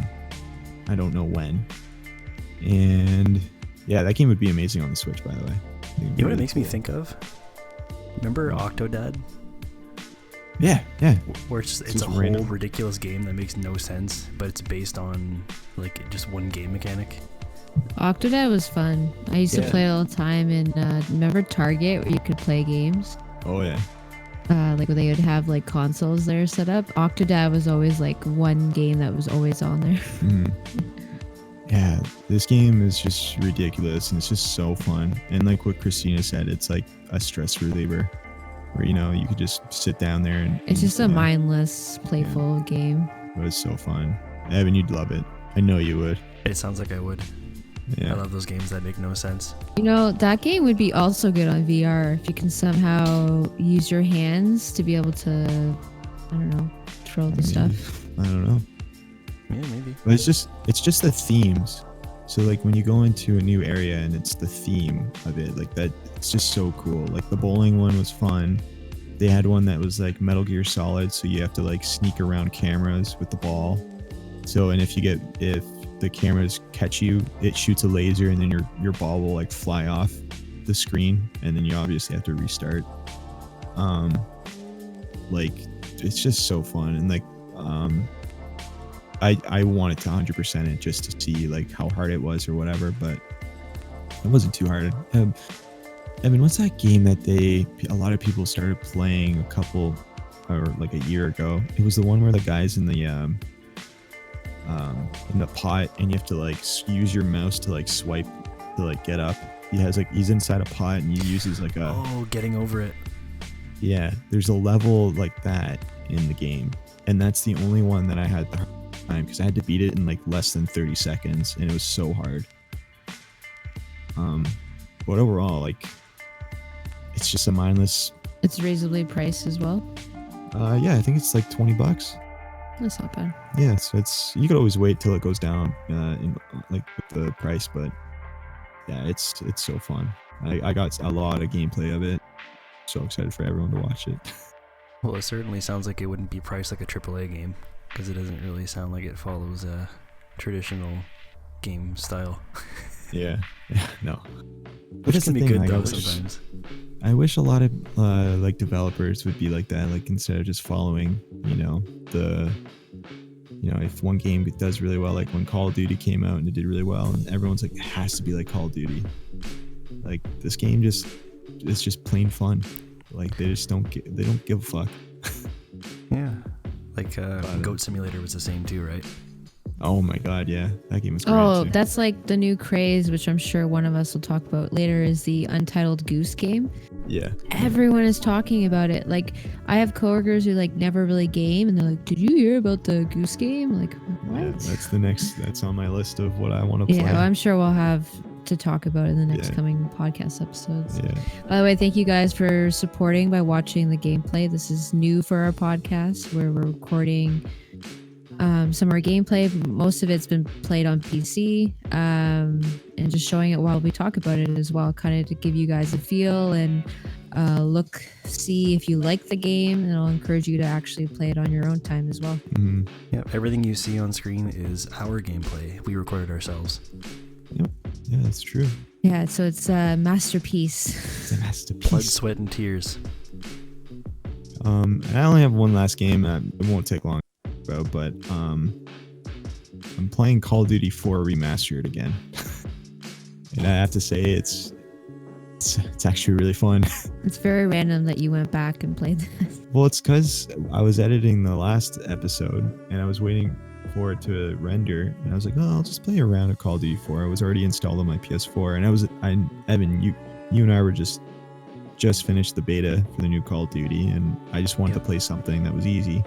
C: don't know when. And yeah, that game would be amazing on the Switch, by the way.
B: You know what it makes me think of? Remember Octodad?
C: Yeah.
B: Where it's a whole ridiculous game that makes no sense, but it's based on like just one game mechanic.
A: Octodad was fun. I used to play it all the time, and remember Target where you could play games?
C: Oh yeah.
A: Like where they would have like consoles there set up. Octodad was always like one game that was always on there.
C: Yeah, this game is just ridiculous, and it's just so fun. And like what Christina said, it's like a stress reliever where, you could just sit down there and
A: it's just a mindless, playful game.
C: It was so fun. Evan, you'd love it. I know you would.
B: It sounds like I would.
C: Yeah.
B: I love those games that make no sense.
A: That game would be also good on VR if you can somehow use your hands to be able to, I don't know, throw the stuff.
C: I don't know.
B: Yeah, maybe.
C: But it's just the themes. So like when you go into a new area and it's the theme of it, like that, it's just so cool. Like the bowling one was fun. They had one that was like Metal Gear Solid, so you have to like sneak around cameras with the ball. So, and if the cameras catch you, it shoots a laser, and then your ball will like fly off the screen, and then you obviously have to restart. Like it's just so fun, and like I wanted to 100% it just to see like how hard it was or whatever, but it wasn't too hard. Evan, what's that game that a lot of people started playing like a year ago? It was the one where the guy's in the pot, and you have to like use your mouse to like swipe to like get up. He's inside a pot, and he uses like
B: Getting Over It.
C: Yeah, there's a level like that in the game, and that's the only one that I had the hard time because I had to beat it in like less than 30 seconds, and it was so hard. But overall, like, it's just a mindless.
A: It's reasonably priced as well.
C: Yeah, I think it's like $20.
A: That's not bad.
C: Yeah, so you could always wait till it goes down in like with the price, but yeah, it's so fun. I got a lot of gameplay of it. So excited for everyone to watch it.
B: Well, it certainly sounds like it wouldn't be priced like a AAA game because it doesn't really sound like it follows a traditional game style.
C: Yeah, no.
B: Which can be good though sometimes.
C: I wish a lot of like developers would be like that, like instead of just following, if one game does really well, like when Call of Duty came out and it did really well, and everyone's like, it has to be like Call of Duty. Like this game it's just plain fun. Like they just don't give a fuck.
B: Yeah, like Goat Simulator was the same too, right?
C: Oh my god, yeah, that game was great.
A: Oh, that's like the new craze, which I'm sure one of us will talk about later, is the Untitled Goose Game.
C: Yeah,
A: everyone is talking about it. Like I have coworkers who like never really game, and they're like, "Did you hear about the Goose Game?" Like, what?
C: Yeah, that's on my list of what I want to play.
A: Yeah, well, I'm sure we'll have to talk about in the next coming podcast episodes.
C: Yeah.
A: By the way, thank you guys for supporting by watching the gameplay. This is new for our podcast where we're recording some of our gameplay. Most of it's been played on PC, and just showing it while we talk about it as well, kind of to give you guys a feel and see if you like the game, and I'll encourage you to actually play it on your own time as well.
C: Mm-hmm.
B: Yeah, everything you see on screen is our gameplay. We recorded ourselves.
C: Yep. Yeah, that's true.
A: Yeah, so it's a masterpiece.
C: It's a masterpiece.
B: Blood, sweat, and tears.
C: And I only have one last game. It won't take long about, but I'm playing Call of Duty 4 Remastered again. And I have to say it's actually really fun.
A: It's very random that you went back and played this.
C: Well, it's because I was editing the last episode and I was waiting for it to render, and I was like, oh, I'll just play a round of Call of Duty 4. I was already installed on my PS4, and Evan, you and I were just just finished the beta for the new Call of Duty, and I just wanted to play something that was easy.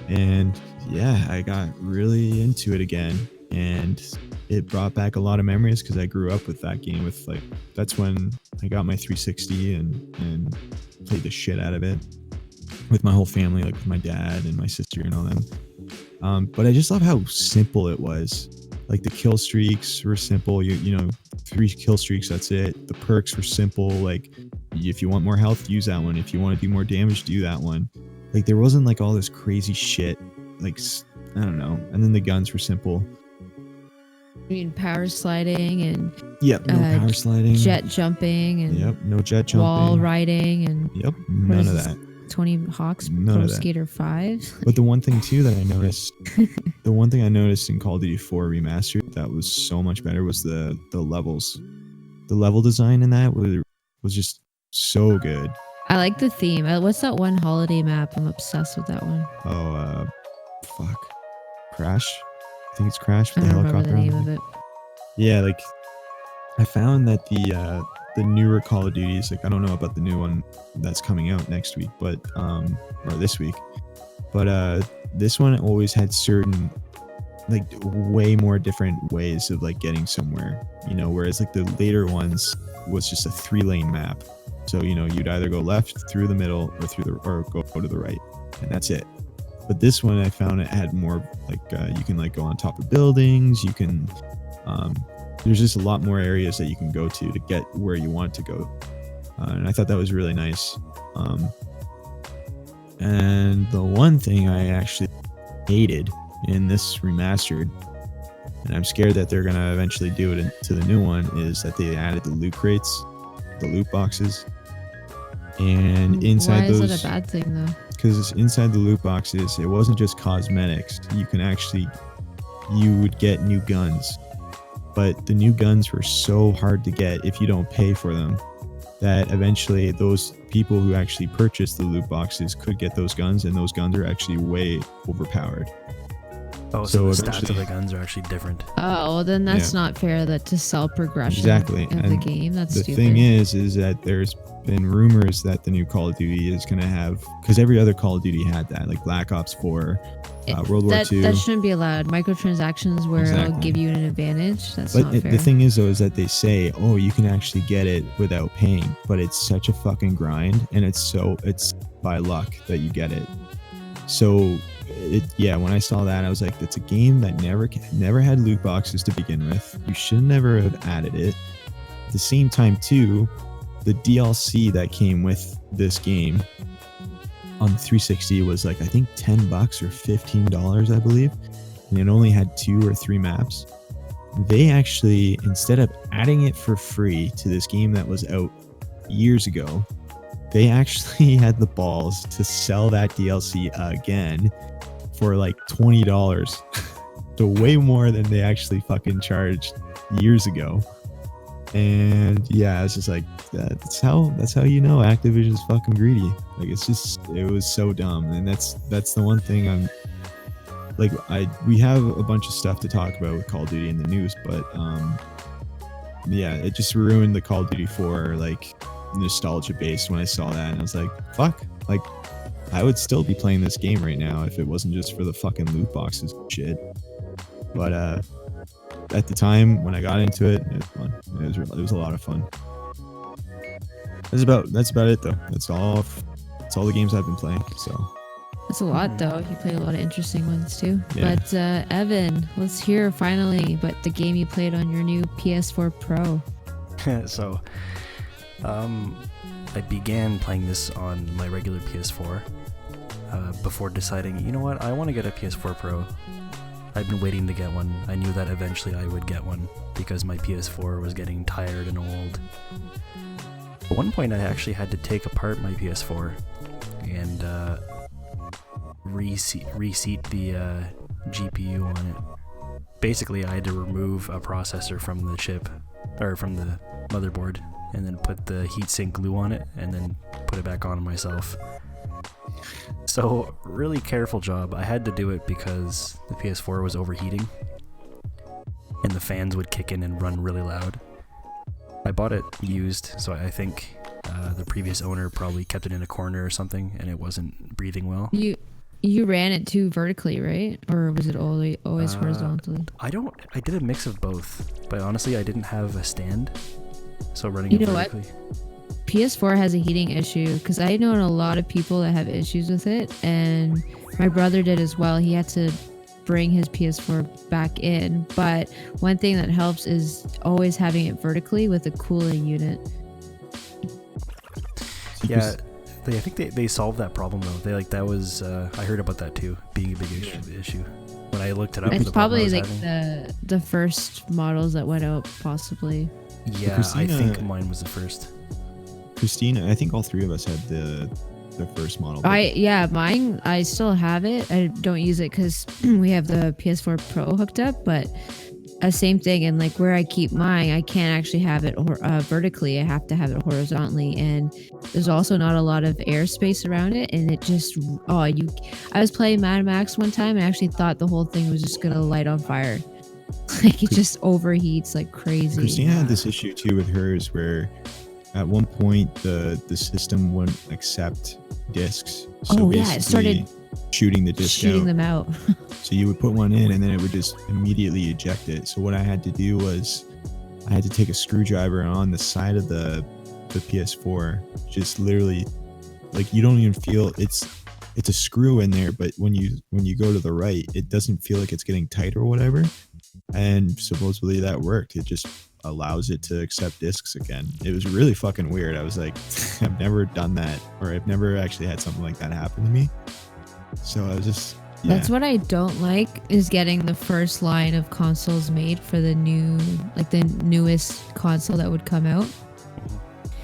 C: And yeah, I got really into it again, and it brought back a lot of memories because I grew up with that game. With like, that's when I got my 360 and played the shit out of it with my whole family, like with my dad and my sister and all them. But I just love how simple it was. Like the kill streaks were simple. You know, 3 kill streaks, that's it. The perks were simple. Like if you want more health, use that one. If you want to do more damage, do that one. Like there wasn't like all this crazy shit. Like, I don't know. And then the guns were simple.
A: I mean, power sliding and
C: Yep, no power sliding.
A: Jet jumping and
C: yep, no jet jumping.
A: Wall riding and
C: yep, none of that.
A: Tony Hawk's
C: None
A: Pro Skater 5.
C: But the one thing too that I noticed, in Call of Duty 4 Remastered that was so much better was the levels. The level design in that was just so good.
A: I like the theme. What's that one holiday map? I'm obsessed with that one.
C: Oh, fuck. Crash? I think it's Crash
A: I
C: with the
A: don't remember
C: helicopter.
A: the name of it.
C: Yeah, like I found that the newer Call of Duties, like I don't know about the new one that's coming out next week, but or this week, but this one always had certain like way more different ways of like getting somewhere, you know, whereas like the later ones was just a 3-lane map. So, you know, you'd either go left, through the middle, or go to the right, and that's it. But this one I found it had more like you can like go on top of buildings, you can there's just a lot more areas that you can go to get where you want to go, and I thought that was really nice. And the one thing I actually hated in this remastered, and I'm scared that they're gonna eventually do it to the new one, is that they added the loot crates, the loot boxes, and inside those.
A: Why is it a bad thing though?
C: Because inside the loot boxes, it wasn't just cosmetics. You would get new guns, but the new guns were so hard to get if you don't pay for them, that eventually those people who actually purchased the loot boxes could get those guns, and those guns are actually way overpowered.
B: Oh, so the stats of the guns are actually different.
A: Oh, well, then that's not fair. That to sell progression
C: exactly
A: of the game. That's
C: the
A: stupid.
C: thing is that there's been rumors that the new Call of Duty is going to have, because every other Call of Duty had that, like Black Ops 4, World War II.
A: That shouldn't be allowed. Microtransactions where it'll give you an advantage. That's not fair.
C: The thing is though, is that they say, oh, you can actually get it without paying, but it's such a fucking grind, and it's by luck that you get it. So when I saw that, I was like, it's a game that never had loot boxes to begin with. You should never have added it. At the same time too, the DLC that came with this game on the 360 was like, I think $10 or $15, I believe, and it only had 2 or 3 maps. They actually, instead of adding it for free to this game that was out years ago, they actually had the balls to sell that DLC again for like $20. So way more than they actually fucking charged years ago. And yeah, it's just like, that's how you know Activision's fucking greedy. Like, it was so dumb. And that's the one thing I'm like, we have a bunch of stuff to talk about with Call of Duty in the news, but yeah, it just ruined the Call of Duty 4 like nostalgia base when I saw that, and I was like, fuck, like I would still be playing this game right now if it wasn't just for the fucking loot boxes and shit. But at the time when I got into it, it was fun. It was a lot of fun. That's about it though. That's all the games I've been playing. So
A: that's a lot though. You played a lot of interesting ones too.
C: Yeah.
A: But Evan, let's hear finally about the game you played on your new PS4 Pro.
B: So I began playing this on my regular PS4 before deciding, you know what, I want to get a PS4 Pro. I've been waiting to get one. I knew that eventually I would get one because my PS4 was getting tired and old. At one point I actually had to take apart my PS4 and reseat the GPU on it. Basically I had to remove a processor from the chip, or from the motherboard, and then put the heatsink glue on it, and then put it back on myself. So, really careful job. I had to do it because the PS4 was overheating, and the fans would kick in and run really loud. I bought it used, so I think the previous owner probably kept it in a corner or something, and it wasn't breathing well.
A: You ran it too vertically, right? Or was it always horizontally?
B: I did a mix of both, but honestly, I didn't have a stand, so running it vertically.
A: What? PS4 has a heating issue because I know a lot of people that have issues with it, and my brother did as well. He had to bring his PS4 back in, but one thing that helps is always having it vertically with a cooling unit.
B: Yeah, I think they solved that problem though. That was I heard about that too, being a big issue. When I looked it up,
A: it's probably like the first models that went out, possibly.
B: Yeah, Christina, I think mine was the first.
C: Christina, I think all three of us had the first model.
A: Mine, I still have it. I don't use it because we have the PS4 Pro hooked up, but same thing. And like where I keep mine, I can't actually have it vertically. I have to have it horizontally, and there's also not a lot of airspace around it. And it just I was playing Mad Max one time and I actually thought the whole thing was just gonna light on fire. Like it just overheats like crazy.
C: Christina had this issue too with hers, where at one point the system wouldn't accept discs. So
A: it started
C: shooting the disc
A: shooting them out.
C: So you would put one in and then it would just immediately eject it. So what I had to do was I had to take a screwdriver on the side of the PS4, just literally, like, you don't even feel it's a screw in there, but when you go to the right, it doesn't feel like it's getting tight or whatever. And supposedly that worked. It just allows it to accept discs again. It was really fucking weird. I was like, I've never done that, or I've never actually had something like that happen to me. So I was just, yeah.
A: That's what I don't like, is getting the first line of consoles made for the newest console that would come out.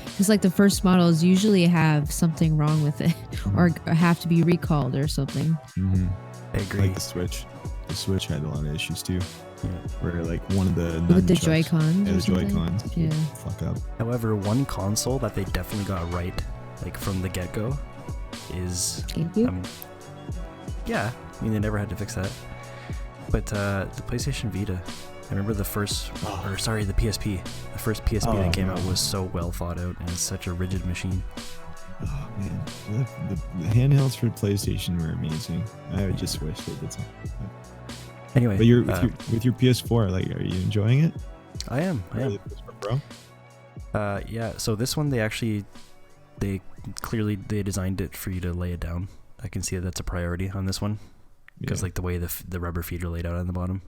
A: Because like the first models usually have something wrong with it, or have to be recalled or something.
C: Mm-hmm.
B: I agree.
C: Like the Switch had a lot of issues too. Yeah. Where like one of the
A: with the Joy-Cons.
C: Yeah, the Joy-Cons.
A: Yeah.
C: Fuck up.
B: However, one console that they definitely got right, like from the get-go, is
A: GameCube?
B: Yeah, I mean they never had to fix that. But the PlayStation Vita, I remember the PSP. The first PSP that came out was so well thought out, and it's such a rigid machine.
C: Oh man, the handhelds for PlayStation were amazing. I just wish they did something.
B: Anyway,
C: but with your PS4, like, are you enjoying it?
B: I am.
C: The PS4 Pro?
B: Yeah. So this one, they clearly designed it for you to lay it down. I can see that that's a priority on this one, because like the way the rubber feet are laid out on the bottom,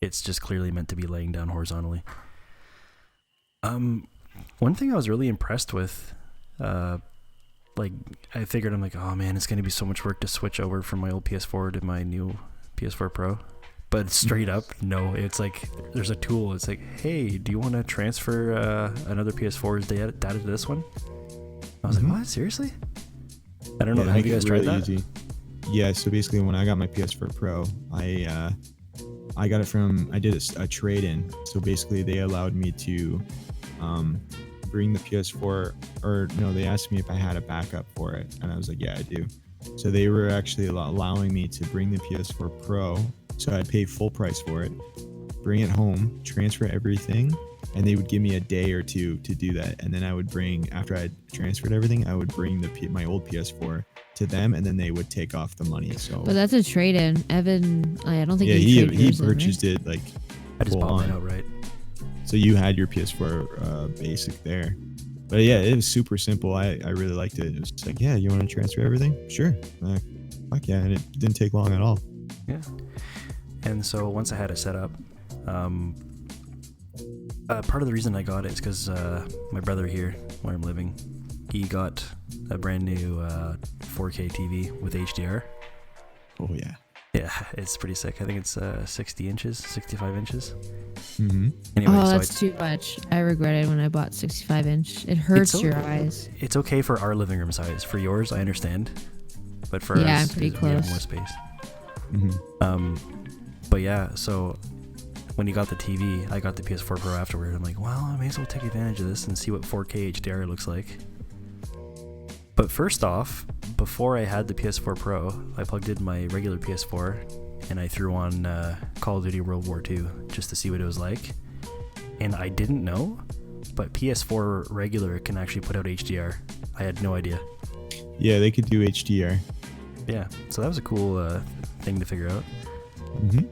B: it's just clearly meant to be laying down horizontally. One thing I was really impressed with, like I figured, I'm like, oh man, it's gonna be so much work to switch over from my old PS4 to my new PS4 Pro. But straight up, no. It's like there's a tool. It's like, hey, do you want to transfer another PS4's data to this one? I was like, what? Seriously? I don't know. Have you guys tried that? Easy.
C: Yeah. So basically, when I got my PS4 Pro, I got it from, I did a trade-in. So basically, they allowed me to bring the PS4, or no, they asked me if I had a backup for it, and I was like, yeah, I do. So they were actually allowing me to bring the PS4 Pro, so I'd pay full price for it, bring it home, transfer everything, and they would give me a day or two to do that. And then I would bring, after I transferred everything, I would bring my old PS4 to them, and then they would take off the money. So,
A: but that's a trade-in. Evan, I don't think
C: he purchased it like
B: I just bought mine outright.
C: So you had your PS4 basic there. But yeah, it was super simple. I really liked it. It was just like, yeah, you want to transfer everything? Sure. Fuck yeah. And it didn't take long at all.
B: Yeah. And so once I had it set up, part of the reason I got it is because my brother here, where I'm living, he got a brand new 4K TV with HDR.
C: Oh, yeah.
B: Yeah, it's pretty sick. I think it's 65 inches.
C: Mm-hmm.
B: Anyway,
A: that's too much. I regretted when I bought 65-inch. It hurts your eyes.
B: It's okay for our living room size. For yours, I understand. But for us,
A: I'm pretty close.
B: We have more space.
C: Mm-hmm.
B: But yeah, so when he got the TV, I got the PS4 Pro afterward. I'm like, well, I may as well take advantage of this and see what 4K HDR looks like. But first off, before I had the PS4 Pro, I plugged in my regular PS4 and I threw on Call of Duty World War II just to see what it was like. And I didn't know, but PS4 regular can actually put out HDR. I had no idea.
C: Yeah, they could do HDR.
B: Yeah, so that was a cool thing to figure out.
C: Mm-hmm.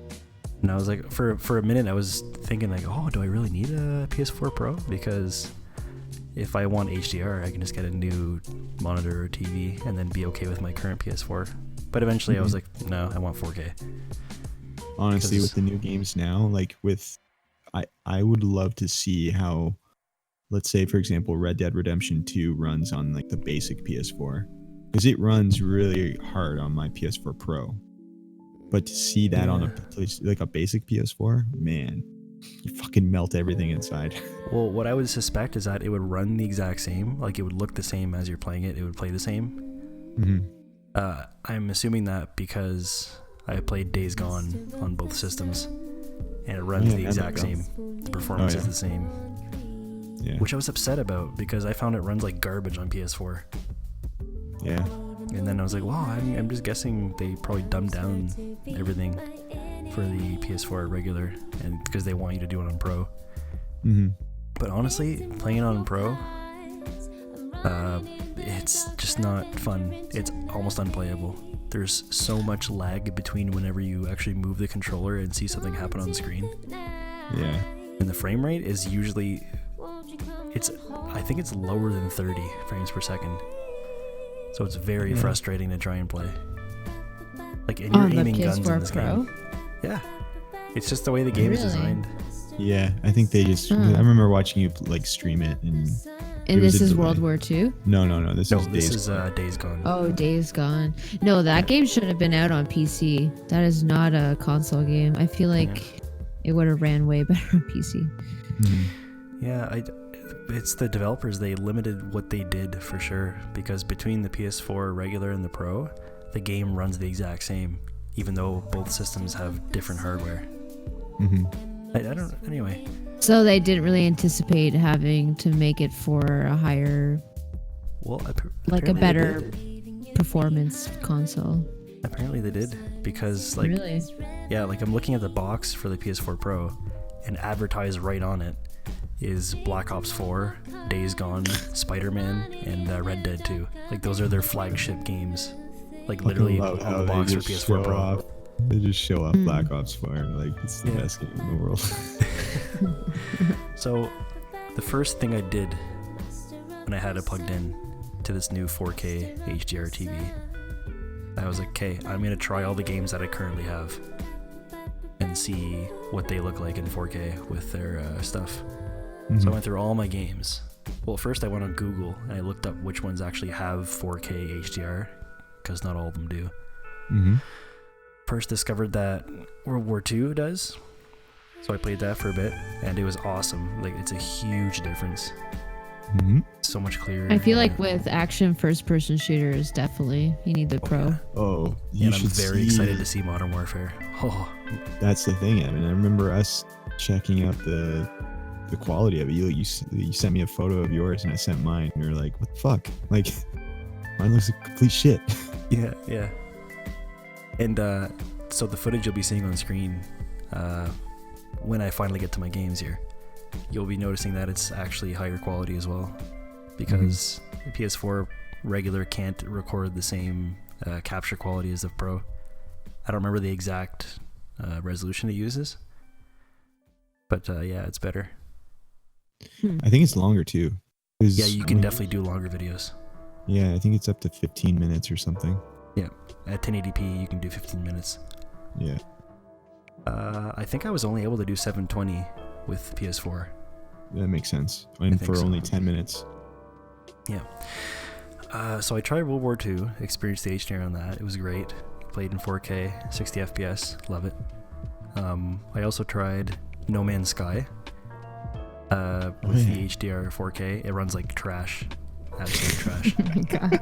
B: And I was like, for a minute, I was thinking like, oh, do I really need a PS4 Pro? Because if I want HDR, I can just get a new monitor or TV and then be okay with my current PS4. But eventually I was like, no, I want 4K.
C: Honestly, with the new games now, like I would love to see how, let's say, for example, Red Dead Redemption 2 runs on like the basic PS4. Because it runs really hard on my PS4 Pro. But to see that on a basic PS4, man, you fucking melt everything inside.
B: Well, what I would suspect is that it would run the exact same, like it would look the same as you're playing it. It would play the same.
C: Mm-hmm.
B: I'm assuming that because I played Days Gone on both systems, and it runs the exact same. The performance is the same.
C: Yeah.
B: Which I was upset about because I found it runs like garbage on PS4.
C: Yeah.
B: And then I was like, wow, I'm just guessing they probably dumbed down everything for the PS4 regular, and because they want you to do it on Pro.
C: Mm-hmm.
B: But honestly, playing it on Pro, it's just not fun. It's almost unplayable. There's so much lag between whenever you actually move the controller and see something happen on the screen.
C: Yeah.
B: And the frame rate is usually, I think it's lower than 30 frames per second. So it's very frustrating to try and play. Like, and you're aiming guns in this game. Yeah. It's just the way the game is designed.
C: Yeah, I think they just. I remember watching you like stream it, and
A: this is World War II?
C: No. This is
B: Days Gone.
A: Oh, Days Gone. No, that game should have been out on PC. That is not a console game. I feel like it would have ran way better on PC.
C: Mm-hmm.
B: Yeah, it's the developers. They limited what they did for sure, because between the PS4 regular and the Pro, the game runs the exact same, even though both systems have different hardware.
C: Mm-hmm.
B: I don't. Anyway.
A: So they didn't really anticipate having to make it for a higher, like a better performance console.
B: Apparently they did, because like,
A: really?
B: Yeah, like I'm looking at the box for the PS4 Pro, and advertised right on it is Black Ops 4, Days Gone, Spider-Man, and Red Dead 2. Like those are their flagship games. Like literally on the box for PS4 Pro.
C: They just show off Black Ops 4 like it's the best game in the world.
B: So the first thing I did when I had it plugged in to this new 4K HDR TV, I was like, okay, I'm going to try all the games that I currently have and see what they look like in 4K with their stuff. Mm-hmm. So I went through all my games. Well, first I went on Google and I looked up which ones actually have 4K HDR, because not all of them do.
C: Mm-hmm.
B: First discovered that World War II does, so I played that for a bit, and it was awesome. Like, it's a huge difference.
C: Mm-hmm.
B: So much clearer.
A: I feel like with action first-person shooters, definitely you need the Pro.
B: Yeah.
C: Oh,
B: and I'm very excited to see Modern Warfare. Oh,
C: that's the thing, Evan. I remember us checking out the quality of it. You sent me a photo of yours, and I sent mine. And we were like, what the fuck? Like, mine looks like complete shit.
B: Yeah. And so the footage you'll be seeing on screen when I finally get to my games here, you'll be noticing that it's actually higher quality as well, because the PS4 regular can't record the same capture quality as the Pro. I don't remember the exact resolution it uses, but yeah, it's better.
C: I think it's longer too.
B: Yeah, you can definitely do longer videos.
C: Yeah, I think it's up to 15 minutes or something.
B: Yeah, at 1080p you can do 15 minutes.
C: Yeah.
B: I think I was only able to do 720 with PS4.
C: That makes sense. And for only 10 minutes.
B: Yeah. So I tried World War II, experienced the HDR on that. It was great. Played in 4K, 60 FPS. Love it. I also tried No Man's Sky with the HDR 4K. It runs like trash. Absolute trash.
A: Oh my God.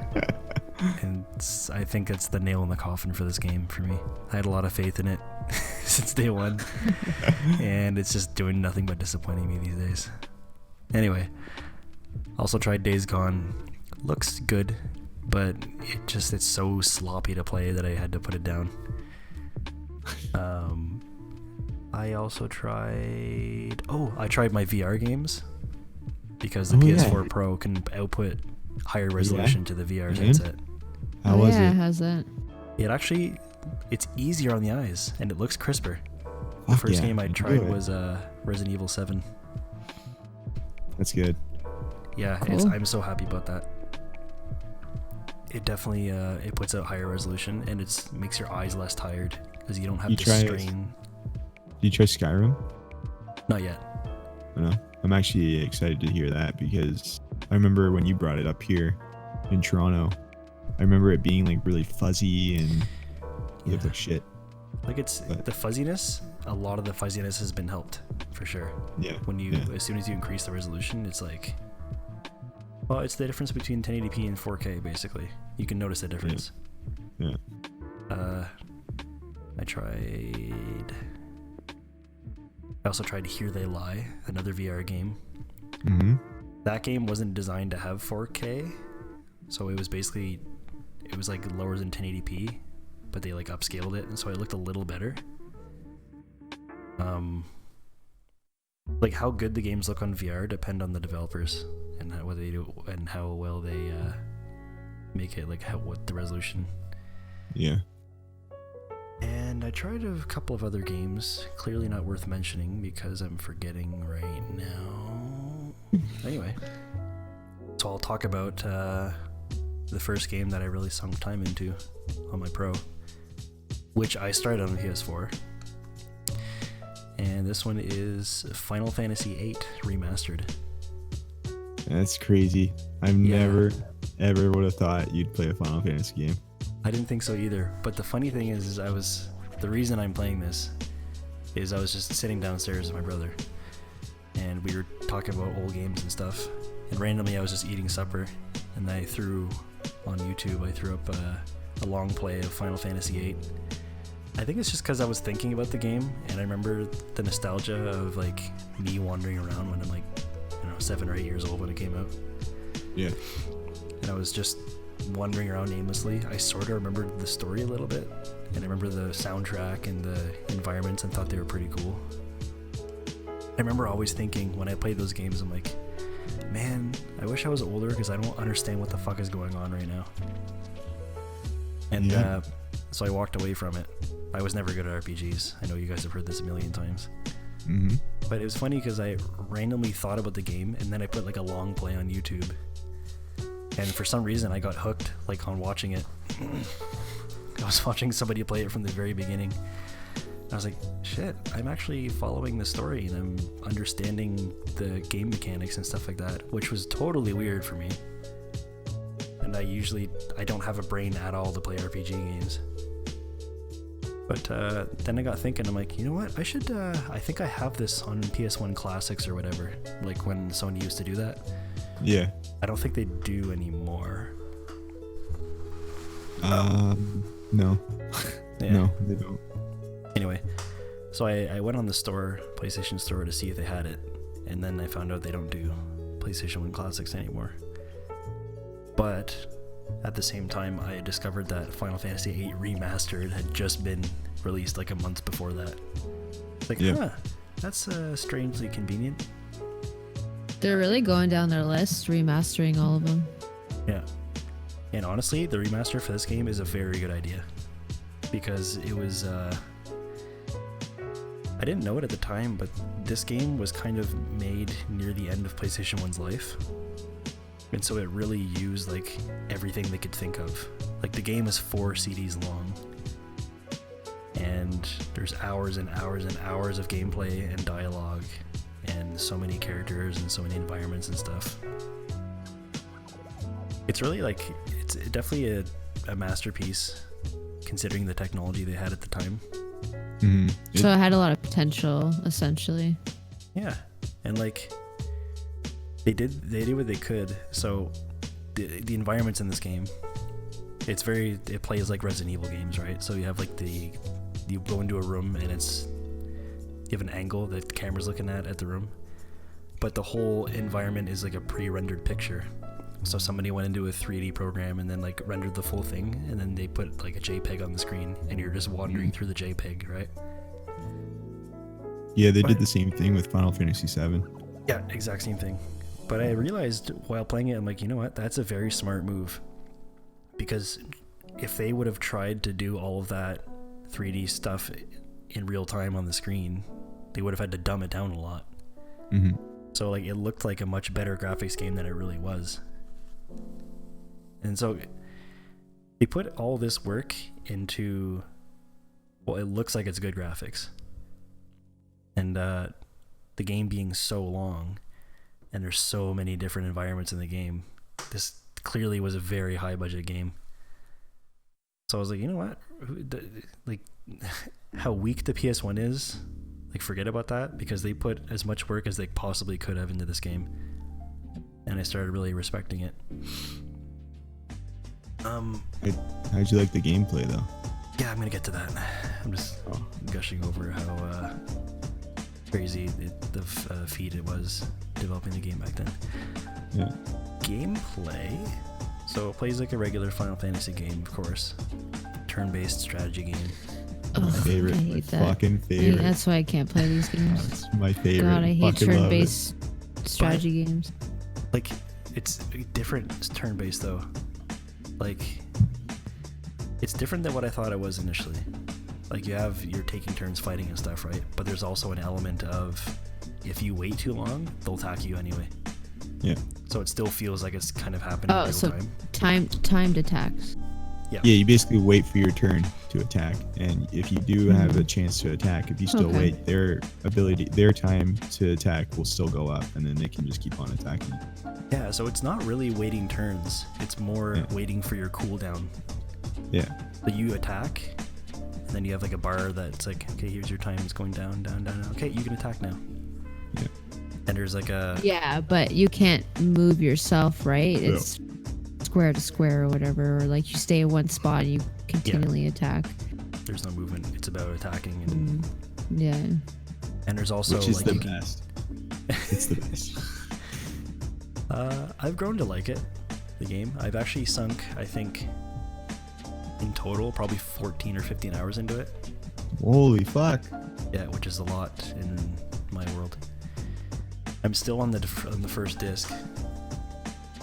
B: And I think it's the nail in the coffin for this game for me. I had a lot of faith in it since day one, and it's just doing nothing but disappointing me these days. Anyway, also tried Days Gone. Looks good, but it's so sloppy to play that I had to put it down. I also tried my VR games. because the PS4 Pro can output higher resolution to the VR headset.
C: How was it?
A: How's that?
B: It's easier on the eyes and it looks crisper. The first game I tried was Resident Evil 7.
C: That's good.
B: Yeah,
A: cool.
B: I'm so happy about that. It definitely it puts out higher resolution and it makes your eyes less tired because you don't have to strain.
C: Did you try Skyrim?
B: Not yet.
C: No, I'm actually excited to hear that because I remember when you brought it up here in Toronto. I remember it being like really fuzzy and looked like shit.
B: Like the fuzziness. A lot of the fuzziness has been helped for sure.
C: Yeah.
B: As soon as you increase the resolution, it's like, well, it's the difference between 1080p and 4K basically. You can notice the difference.
C: Yeah.
B: I also tried Here They Lie, another VR game.
C: Mm-hmm.
B: That game wasn't designed to have 4K, so it was like lower than 1080p, but they like upscaled it, and so it looked a little better. Like how good the games look on VR depend on the developers and what they do and how well they make it, like what the resolution.
C: Yeah.
B: And I tried a couple of other games, clearly not worth mentioning because I'm forgetting right now. Anyway, so I'll talk about the first game that I really sunk time into on my Pro, which I started on PS4. And this one is Final Fantasy VIII Remastered.
C: That's crazy. I've never, ever would have thought you'd play a Final Fantasy game.
B: I didn't think so either. But the funny thing is the reason I'm playing this is I was just sitting downstairs with my brother. And we were talking about old games and stuff. And randomly I was just eating supper. And I threw on YouTube, up a long play of Final Fantasy VIII. I think it's just because I was thinking about the game, and I remember the nostalgia of like me wandering around when I'm like, 7 or 8 years old when it came out.
C: Yeah.
B: And I was just wandering around aimlessly. I sort of remembered the story a little bit, and I remember the soundtrack and the environments and thought they were pretty cool. I remember always thinking when I played those games, I'm like, man, I wish I was older because I don't understand what the fuck is going on right now. And so I walked away from it. I was never good at RPGs. I know you guys have heard this a million times.
C: Mm-hmm.
B: But it was funny because I randomly thought about the game and then I put like a long play on YouTube. And for some reason I got hooked like on watching it. I was watching somebody play it from the very beginning. I was like, shit, I'm actually following the story and I'm understanding the game mechanics and stuff like that, which was totally weird for me. And I don't have a brain at all to play RPG games. But then I got thinking, I'm like, you know what? I think I have this on PS1 Classics or whatever, like when Sony used to do that.
C: Yeah.
B: I don't think they do anymore.
C: No.
B: Yeah.
C: No, they don't.
B: Anyway, so I went on the PlayStation Store to see if they had it, and then I found out they don't do PlayStation 1 Classics anymore. But at the same time, I discovered that Final Fantasy VIII Remastered had just been released like a month before that. It's like, that's strangely convenient.
A: They're really going down their list, remastering all of them.
B: Yeah. And honestly, the remaster for this game is a very good idea. Because it was... I didn't know it at the time, but this game was kind of made near the end of PlayStation 1's life. And so it really used like everything they could think of. Like the game is 4 CDs long. And there's hours and hours and hours of gameplay and dialogue and so many characters and so many environments and stuff. It's really like, it's definitely a masterpiece considering the technology they had at the time.
C: Mm-hmm.
A: So it had a lot of potential, essentially.
B: Yeah. And like, they did what they could. So the environments in this game, it plays like Resident Evil games, right? So you have like you go into a room and you have an angle that the camera's looking at the room, but the whole environment is like a pre-rendered picture. So somebody went into a 3D program and then like rendered the full thing, and then they put like a JPEG on the screen and you're just wandering through the JPEG, right?
C: Yeah, they did the same thing with Final Fantasy VII.
B: Yeah, exact same thing. But I realized while playing it, I'm like, you know what? That's a very smart move. Because if they would have tried to do all of that 3D stuff in real time on the screen, they would have had to dumb it down a lot.
C: Mm-hmm.
B: So like it looked like a much better graphics game than it really was. And so they put all this work into, well, it looks like it's good graphics. And the game being so long, and there's so many different environments in the game, this clearly was a very high budget game. So I was like, you know what? Like, how weak the PS1 is, like, forget about that, because they put as much work as they possibly could have into this game. And I started really respecting it.
C: How'd you like the gameplay, though?
B: Yeah, I'm gonna get to that. I'm just gushing over how crazy the feat it was developing the game back then.
C: Yeah.
B: Gameplay. So it plays like a regular Final Fantasy game, of course. Turn-based strategy game.
C: My favorite.
A: I hate
C: my
A: that.
C: fucking favorite.
A: That's why I can't play these games.
C: That's my favorite.
A: God, I hate
C: Fucking love
A: turn-based strategy games.
B: Like, it's different turn-based though. Like, it's different than what I thought it was initially. Like, you're taking turns fighting and stuff, right? But there's also an element of, if you wait too long, they'll attack you anyway.
C: Yeah.
B: So it still feels like it's kind of happening in real time.
A: Timed attacks.
B: Yeah.
C: Yeah, you basically wait for your turn to attack, and if you do have a chance to attack, if you still wait, their time to attack will still go up, and then they can just keep on attacking.
B: Yeah, so it's not really waiting turns. It's more waiting for your cooldown.
C: Yeah.
B: So you attack, and then you have like a bar that's like, okay, here's your time. It's going down, down, down. Okay, you can attack now.
C: Yeah.
B: And there's like a...
A: Yeah, but you can't move yourself, right? It's square to square or whatever, or like you stay in one spot and you continually attack.
B: There's no movement. It's about attacking. And
A: Yeah.
B: And there's also...
C: Which is
B: like,
C: the
B: you
C: best. It's the best.
B: I've grown to like it, the game. I've actually sunk, I think, in total, probably 14 or 15 hours into it.
C: Holy fuck.
B: Yeah, which is a lot in my world. I'm still on the first disc,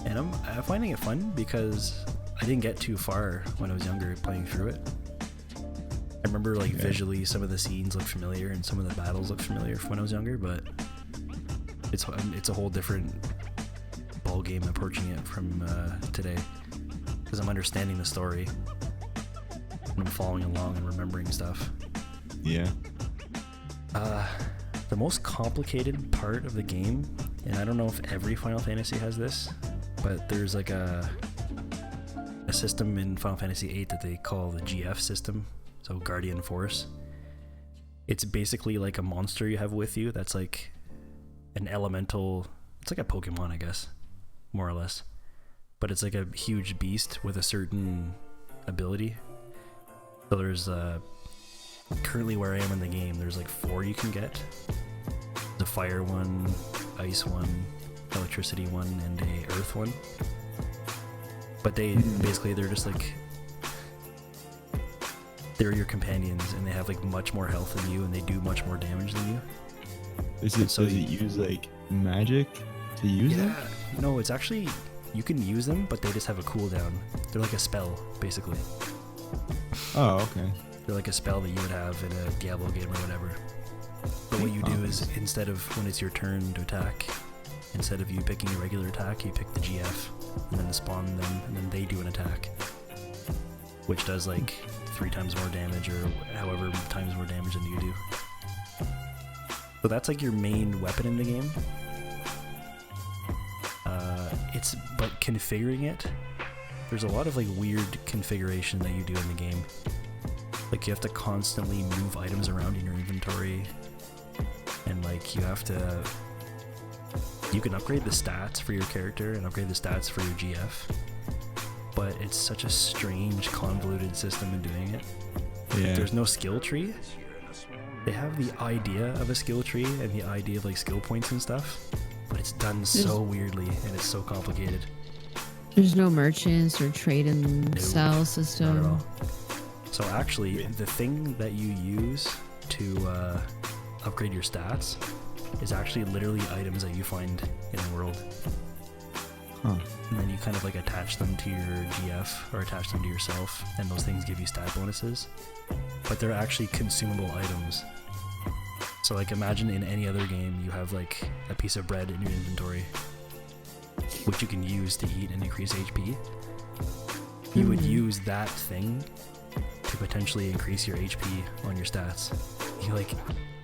B: and I'm finding it fun because I didn't get too far when I was younger playing through it. I remember like visually some of the scenes look familiar and some of the battles look familiar from when I was younger, but it's a whole different ball game approaching it from today, because I'm understanding the story and I'm following along and remembering stuff.
C: Yeah.
B: The most complicated part of the game, and I don't know if every Final Fantasy has this, but there's like a system in Final Fantasy VIII that they call the GF system, so Guardian Force. It's basically like a monster you have with you that's like an elemental, it's like a Pokemon, I guess, more or less. But it's like a huge beast with a certain ability. So there's currently where I am in the game, there's like 4 you can get. The fire one, ice one, electricity one, and a earth one. But they basically, they're just like, they're your companions, and they have like much more health than you, and they do much more damage than you.
C: Does it use like magic to use them?
B: No, it's actually, you can use them, but they just have a cooldown. They're like a spell, basically.
C: Oh, okay.
B: They're like a spell that you would have in a Diablo game or whatever. But what you do is, instead of when it's your turn to attack, instead of you picking a regular attack, you pick the GF, and then spawn them, and then they do an attack, which does like 3 times more damage, or however times more damage than you do. So that's like your main weapon in the game. But configuring it, there's a lot of like weird configuration that you do in the game. Like you have to constantly move items around in your inventory, and like you can upgrade the stats for your character and upgrade the stats for your GF, but it's such a strange, convoluted system in doing it.
C: Yeah.
B: Like, there's no skill tree. They have the idea of a skill tree and the idea of like skill points and stuff, but it's done so weirdly and it's so complicated.
A: There's no merchants or trade and sell system.
B: Not at all. So actually, the thing that you use to upgrade your stats is actually literally items that you find in the world.
C: Huh.
B: And then you kind of like attach them to your GF or attach them to yourself, and those things give you stat bonuses. But they're actually consumable items. So like imagine in any other game you have like a piece of bread in your inventory, which you can use to eat and increase HP. You would use that thing to potentially increase your HP on your stats.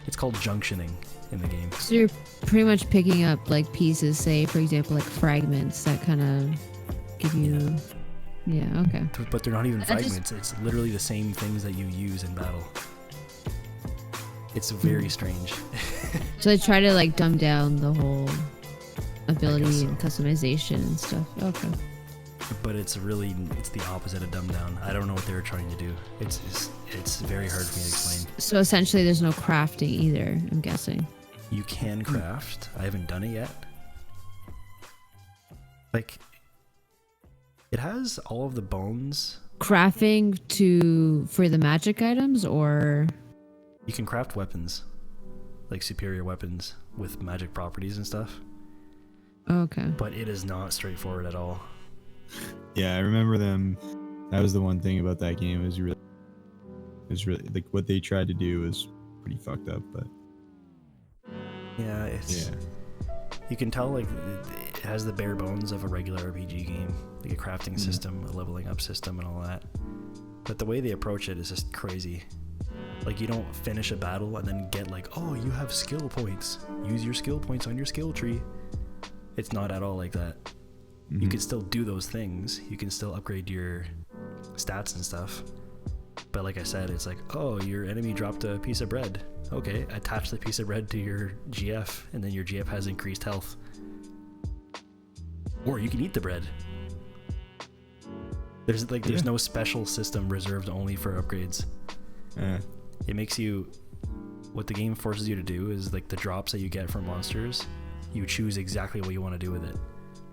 B: It's called junctioning in the game.
A: So you're pretty much picking up like pieces, say for example like fragments that kind of give you okay.
B: But they're not even fragments. It's literally the same things that you use in battle. It's very strange.
A: So they try to like dumb down the whole ability
B: so.
A: and customization and stuff. Okay.
B: But it's the opposite of dumb down. I don't know what they were trying to do. It's very hard for me to explain.
A: So essentially there's no crafting either, I'm guessing.
B: You can craft. I haven't done it yet. Like, it has all of the bones.
A: Crafting for the magic items, or
B: you can craft weapons, like superior weapons with magic properties and stuff.
A: Okay.
B: But it is not straightforward at all.
C: Yeah, I remember them. That was the one thing about that game. It was really like what they tried to do was pretty fucked up. But
B: yeah, you can tell like it has the bare bones of a regular RPG game, like a crafting system, a leveling up system, and all that. But the way they approach it is just crazy. Like you don't finish a battle and then get like, oh, you have skill points. Use your skill points on your skill tree. It's not at all like that. You can still do those things. You can still upgrade your stats and stuff. But like I said, it's like, oh, your enemy dropped a piece of bread. Okay, attach the piece of bread to your GF, and then your GF has increased health. Or you can eat the bread. There's no special system reserved only for upgrades. It makes you... What the game forces you to do is like the drops that you get from monsters, you choose exactly what you want to do with it.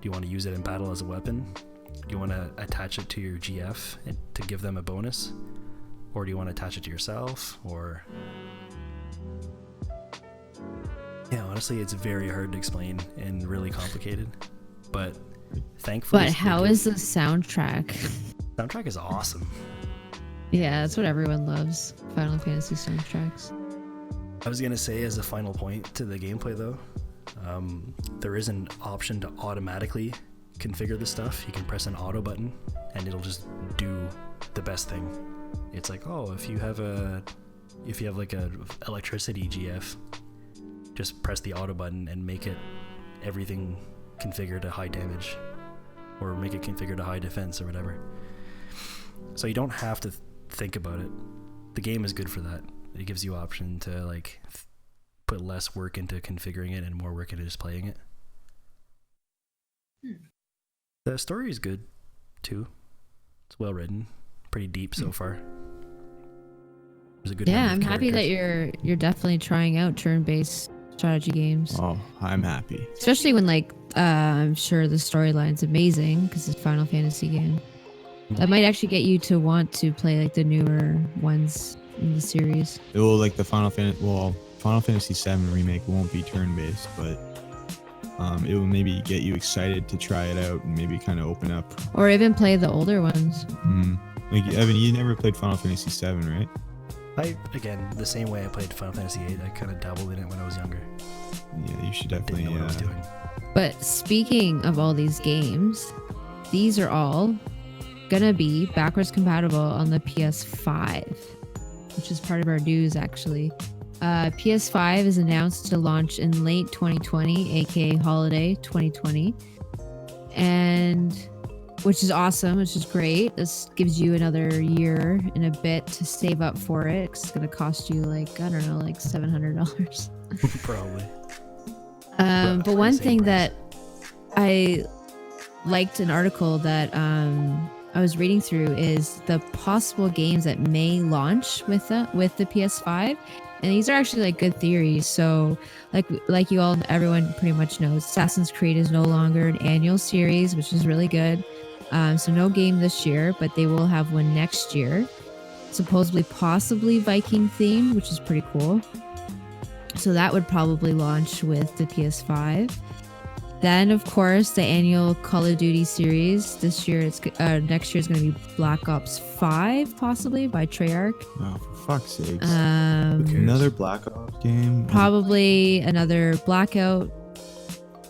B: Do you want to use it in battle as a weapon? Do you want to attach it to your GF to give them a bonus? Or do you want to attach it to yourself? Or... Yeah, honestly, it's very hard to explain and really complicated. But thankfully...
A: But how is the soundtrack?
B: Soundtrack is awesome.
A: Yeah, that's what everyone loves. Final Fantasy soundtracks.
B: I was going to say as a final point to the gameplay though, there is an option to automatically configure the stuff. You can press an auto button and it'll just do the best thing. It's like, oh, if you have like a electricity GF, just press the auto button and make it everything configured to high damage, or make it configured to high defense or whatever. So you don't have to think about it. The game is good for that. It gives you option to like put less work into configuring it and more work into just playing it. The story is good too. It's well written, pretty deep so far. There's a good
A: Yeah,
B: number of
A: I'm happy that
B: characters.
A: you're definitely trying out turn-based strategy games.
C: Oh, I'm happy.
A: Especially when like I'm sure the storyline's amazing because it's a Final Fantasy game. That might actually get you to want to play like the newer ones in the series.
C: It will like the Final Fantasy 7 remake won't be turn-based, but it will maybe get you excited to try it out and maybe kind of open up.
A: Or even play the older ones.
C: Like Evan, you never played Final Fantasy 7, right?
B: Again, the same way I played Final Fantasy 8, I kind of dabbled in it when I was younger.
C: Yeah, you should definitely.
B: Didn't know what I was doing.
A: But speaking of all these games, these are all gonna be backwards compatible on the PS5, which is part of our news actually. PS5 is announced to launch in late 2020, aka holiday 2020, and which is awesome, which is great. This gives you another year and a bit to save up for it. It's gonna cost you like, I don't know, like $700.
B: Probably.
A: But one thing that I liked an article that I was reading through is the possible games that may launch with the PS5, and these are actually like good theories. So like you all, everyone pretty much knows, Assassin's Creed is no longer an annual series, which is really good. So no game this year, but they will have one next year, supposedly possibly Viking themed, which is pretty cool. So that would probably launch with the PS5. Then, of course, the annual Call of Duty series. Next year is going to be Black Ops 5, possibly, by Treyarch.
C: Oh, for fuck's sakes.
B: cares?
C: Another Black Ops game?
A: Probably another Blackout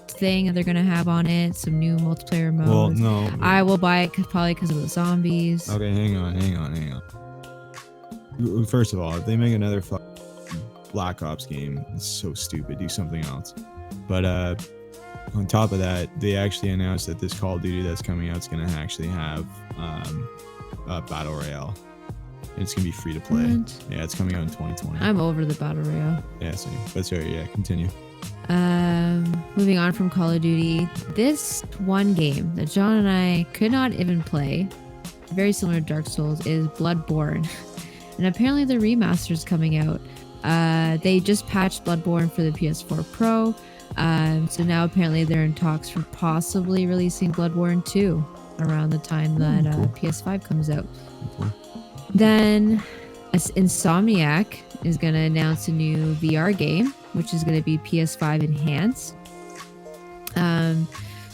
A: thing that they're going to have on it. Some new multiplayer modes.
C: Well, no.
A: I will buy it probably because of the zombies.
C: Okay, hang on. First of all, if they make another Black Ops game, it's so stupid. Do something else. But on top of that, they actually announced that this Call of Duty that's coming out is going to actually have a Battle Royale. And it's going to be free to play.
A: What?
C: Yeah, it's coming out in 2020.
A: I'm over the Battle Royale.
C: Yeah, same. But sorry, yeah, continue.
A: Moving on from Call of Duty, this one game that John and I could not even play, very similar to Dark Souls, is Bloodborne. And apparently the remaster's coming out. They just patched Bloodborne for the PS4 Pro. So now apparently they're in talks for possibly releasing Bloodborne 2 around the time that
C: cool.
A: PS5 comes out.
C: Cool.
A: Then Insomniac is going to announce a new VR game, which is going to be PS5 enhanced.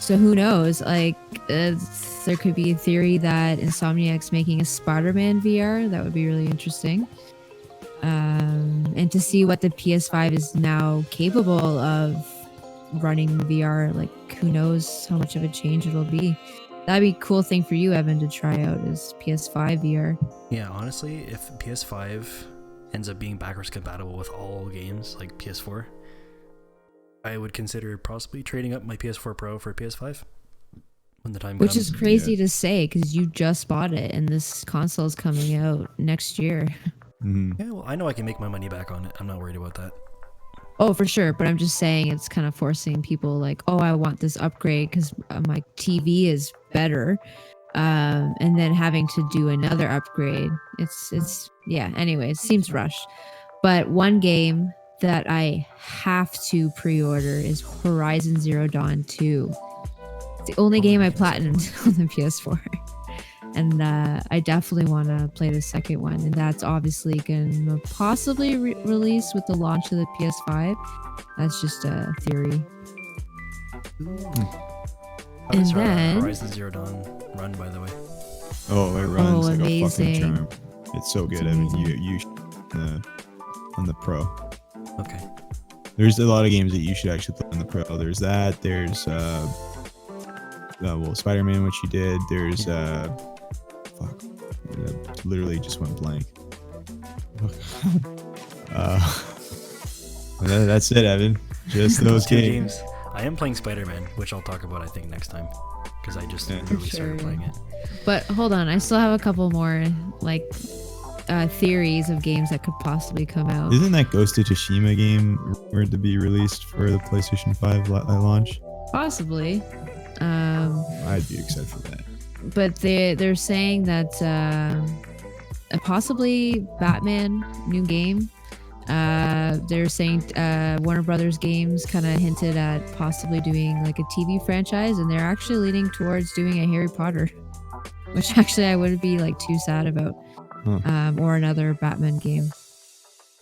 A: So who knows? Like, there could be a theory that Insomniac's making a Spider-Man VR. That would be really interesting. And to see what the PS5 is now capable of running VR, like, who knows how much of a change it'll be. That'd be a cool thing for you, Evan, to try out is PS5 VR.
B: Yeah, honestly, if PS5 ends up being backwards compatible with all games like PS4, I would consider possibly trading up my PS4 Pro for PS5 when the time comes.
A: Which is crazy to say because you just bought it and this console is coming out next year.
C: Mm-hmm.
B: Yeah, well, I know I can make my money back on it. I'm not worried about that.
A: Oh, for sure. But I'm just saying it's kind of forcing people like, oh, I want this upgrade because my TV is better. And then having to do another upgrade. It's yeah, anyway, it seems rushed. But one game that I have to pre-order is Horizon Zero Dawn 2. It's the only game I platinumed on the PS4. And I definitely want to play the second one. And that's obviously going to possibly release with the launch of the PS5. That's just a theory.
B: How
A: And
B: does
A: then-
B: Horizon Zero Dawn run, by the way?
C: Oh, it runs like
A: amazing.
C: a fucking charm. It's so good.
A: It's
C: I mean,
A: amazing.
C: you on the Pro.
B: Okay.
C: There's a lot of games that you should actually play on the Pro. There's that. There's well, Spider-Man, which you did. There's fuck, it literally just went blank. That's it, Evan. Just those
B: Two
C: games.
B: I am playing Spider-Man, which I'll talk about, I think, next time. Because I just
C: Yeah.
B: literally
A: Sure.
B: started playing it.
A: But hold on, I still have a couple more like theories of games that could possibly come out.
C: Isn't that Ghost of Tsushima game rumored to be released for the PlayStation 5 launch?
A: Possibly.
C: I'd be excited for that.
A: But they're saying that possibly Batman new game. They're saying Warner Brothers Games kind of hinted at possibly doing like a TV franchise, and they're actually leaning towards doing a Harry Potter, which actually I wouldn't be like too sad about. Or another Batman game.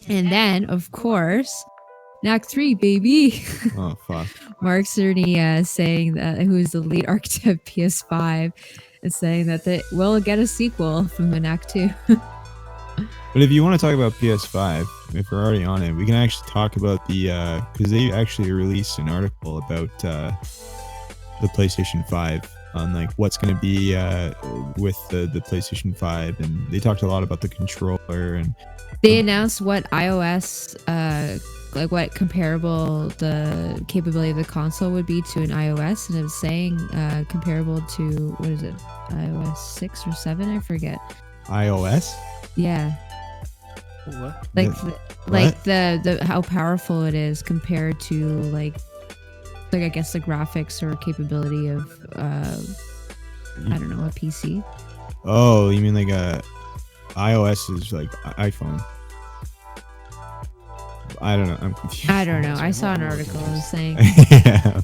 A: And then, of course, Knack 3, baby.
C: Oh, fuck.
A: Mark Cerny saying that, who is the lead architect of PS5, is saying that they will get a sequel from the Knack 2.
C: But if you want to talk about PS5, if we're already on it, we can actually talk about the because they actually released an article about the PlayStation 5 on like what's going to be with the PlayStation 5, and they talked a lot about the controller, and
A: They announced what iOS, like what comparable the capability of the console would be to an iOS, and it was saying comparable to, what is it, iOS 6 or 7, I forget.
C: iOS.
A: Yeah.
B: What?
A: Like
C: What?
A: the how powerful it is compared to like I guess the graphics or capability of I don't know, a PC.
C: Oh, you mean like iOS is like iPhone? I don't know. I'm confused.
A: I don't know. I saw an article saying
C: Yeah.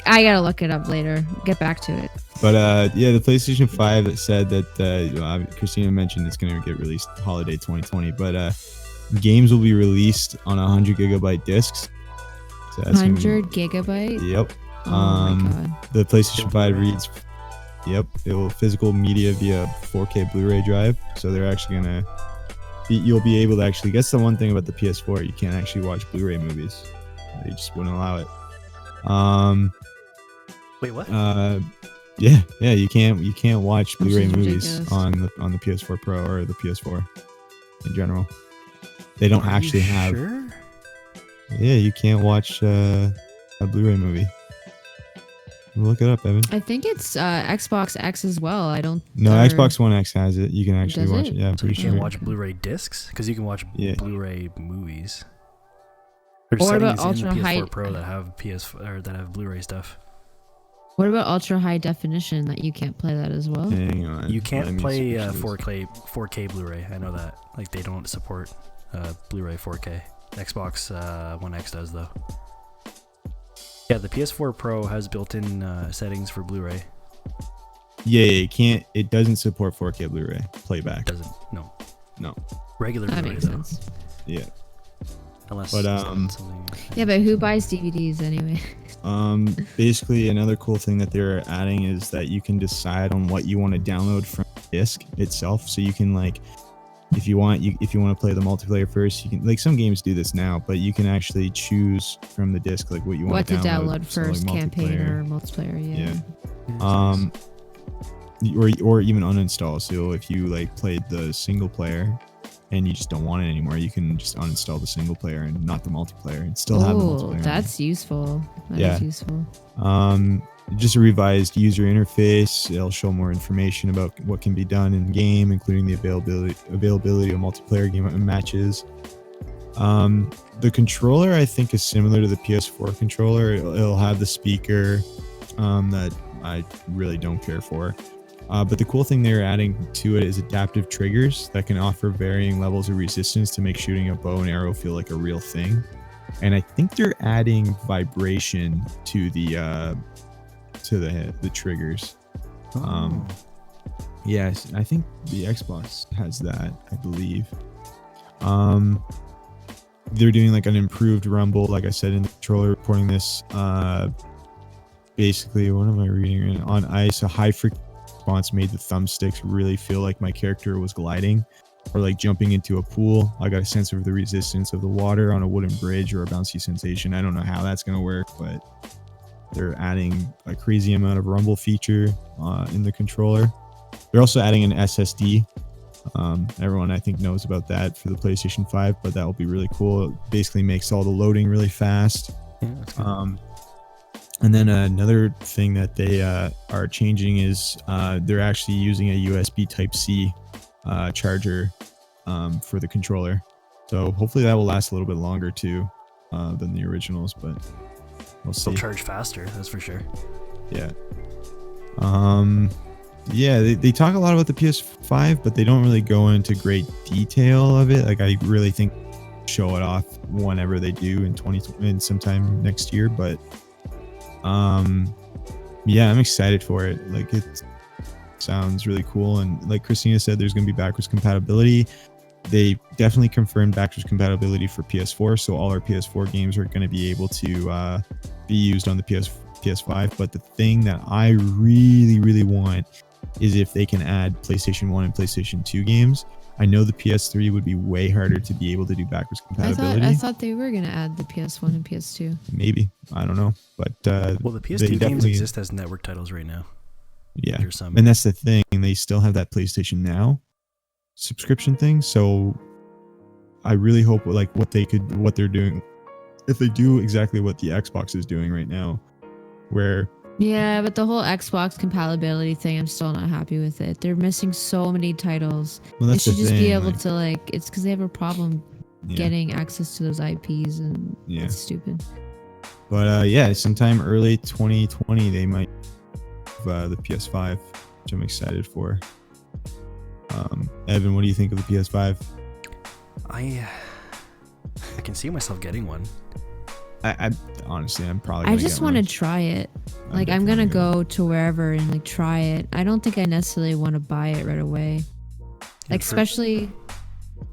A: I gotta look it up later. Get back to it.
C: But yeah, the PlayStation 5 that said that Christina mentioned it's going to get released holiday 2020. But games will be released on 100 gigabyte discs. So that's
A: 100 gigabyte.
C: Yep.
A: Oh my god.
C: The PlayStation 5 reads. Yep, it will physical media via 4K Blu-ray drive. So they're actually gonna. You'll be able to actually. That's the one thing about the PS4. You can't actually watch Blu-ray movies. They just wouldn't allow it.
B: Wait, what?
C: Yeah, you can't watch
A: Which
C: Blu-ray
A: is
C: movies
A: ridiculous.
C: on the PS4 Pro or the PS4 in general. They don't
B: Are
C: actually
B: you
C: have.
B: Sure?
C: Yeah, you can't watch a Blu-ray movie. Look it up, Evan.
A: I think it's Xbox X as well. I don't.
C: No,
A: or-
C: Xbox One X has it. You can actually
A: Does
C: watch
A: it?
C: it. Yeah, I'm
B: So you
C: pretty
B: can't
C: sure.
B: watch Blu-ray discs because you can watch
C: Yeah.
B: Blu-ray movies. There's
A: Or about
B: settings in the
A: ultra
B: PS4
A: high-
B: Pro that have or that have Blu-ray stuff.
A: What about ultra high definition? That you can't play that as well.
C: Hang on.
B: You
C: let
B: can't
C: me
B: play
C: switch this.
B: 4K Blu-ray. I know that. Like they don't support Blu-ray 4K. Xbox One X does though. Yeah, the PS4 Pro has built-in settings for Blu-ray.
C: Yeah, it can't. It doesn't support 4K Blu-ray playback.
B: Doesn't. No.
C: No.
B: Regular
A: That
B: Blu-ray
A: makes
B: though.
A: sense.
C: Yeah.
B: Unless
C: But,
B: something.
A: Yeah, but who buys DVDs anyway?
C: Basically, another cool thing that they're adding is that you can decide on what you want to download from the disc itself. So you can like, if you want to play the multiplayer first, you can like some games do this now, but you can actually choose from the disc like what you want
A: What to download
C: So, like,
A: first, campaign
C: multiplayer.
A: or multiplayer? Yeah.
C: Or even uninstall. So if you like played the single player and you just don't want it anymore, you can just uninstall the single player and not the multiplayer and still have the
A: Oh,
C: multiplayer.
A: that's useful. That
C: Yeah.
A: is useful.
C: Just a revised user interface. It'll show more information about what can be done in game, including the availability of multiplayer game matches. The controller I think is similar to the PS4 controller. It'll have the speaker that I really don't care for. But the cool thing they're adding to it is adaptive triggers that can offer varying levels of resistance to make shooting a bow and arrow feel like a real thing. And I think they're adding vibration to the triggers. Yes, I think the Xbox has that, I believe. They're doing like an improved rumble, like I said in the controller, reporting this. Basically, what am I reading? On ice, a high frequency response made the thumbsticks really feel like my character was gliding or like jumping into a pool. I got a sense of the resistance of the water on a wooden bridge or a bouncy sensation. I don't know how that's going to work, but they're adding a crazy amount of rumble feature in the controller. They're also adding an SSD. Everyone I think knows about that for the PlayStation 5, but that will be really cool. It basically makes all the loading really fast.
B: Yeah, that's good.
C: And then another thing that they are changing is they're actually using a USB Type-C charger for the controller. So hopefully that will last a little bit longer too than the originals, but we'll see.
B: They'll charge faster, that's for sure.
C: Yeah. Yeah, they talk a lot about the PS5, but they don't really go into great detail of it. Like I really think show it off whenever they do in sometime next year, but yeah, I'm excited for it. Like it sounds really cool, and like Christina said, there's going to be backwards compatibility. They definitely confirmed backwards compatibility for PS4, so all our PS4 games are going to be able to be used on the PS5. But the thing that I really want is if they can add PlayStation 1 and PlayStation 2 games. I know the PS3 would be way harder to be able to do backwards compatibility.
A: I thought they were gonna add the PS1 and PS2.
C: Maybe, I don't know, but
B: Well, the PS2 games exist as network titles right now.
C: Yeah,
B: There's some.
C: and that's the thing. They still have that PlayStation Now subscription thing. So I really hope like what they're doing, if they do exactly what the Xbox is doing right now, where
A: Yeah, but the whole Xbox compatibility thing, I'm still not happy with it. They're missing so many titles.
C: well,
A: They
C: that's
A: should
C: the
A: just
C: thing,
A: be able
C: like,
A: to like. It's because they have a problem
C: yeah.
A: getting access to those IPs, and
C: Yeah.
A: it's stupid.
C: But yeah, sometime early 2020 they might have the PS5, which I'm excited for. Evan, what do you think of the PS5?
B: I can see myself getting one.
C: I honestly, I'm probably.
A: I
C: Gonna
A: just
C: get
A: want to
C: one.
A: try it. Like I'm
C: definitely
A: gonna go to wherever and like try it. I don't think I necessarily want to buy it right away. Like
B: for-
A: especially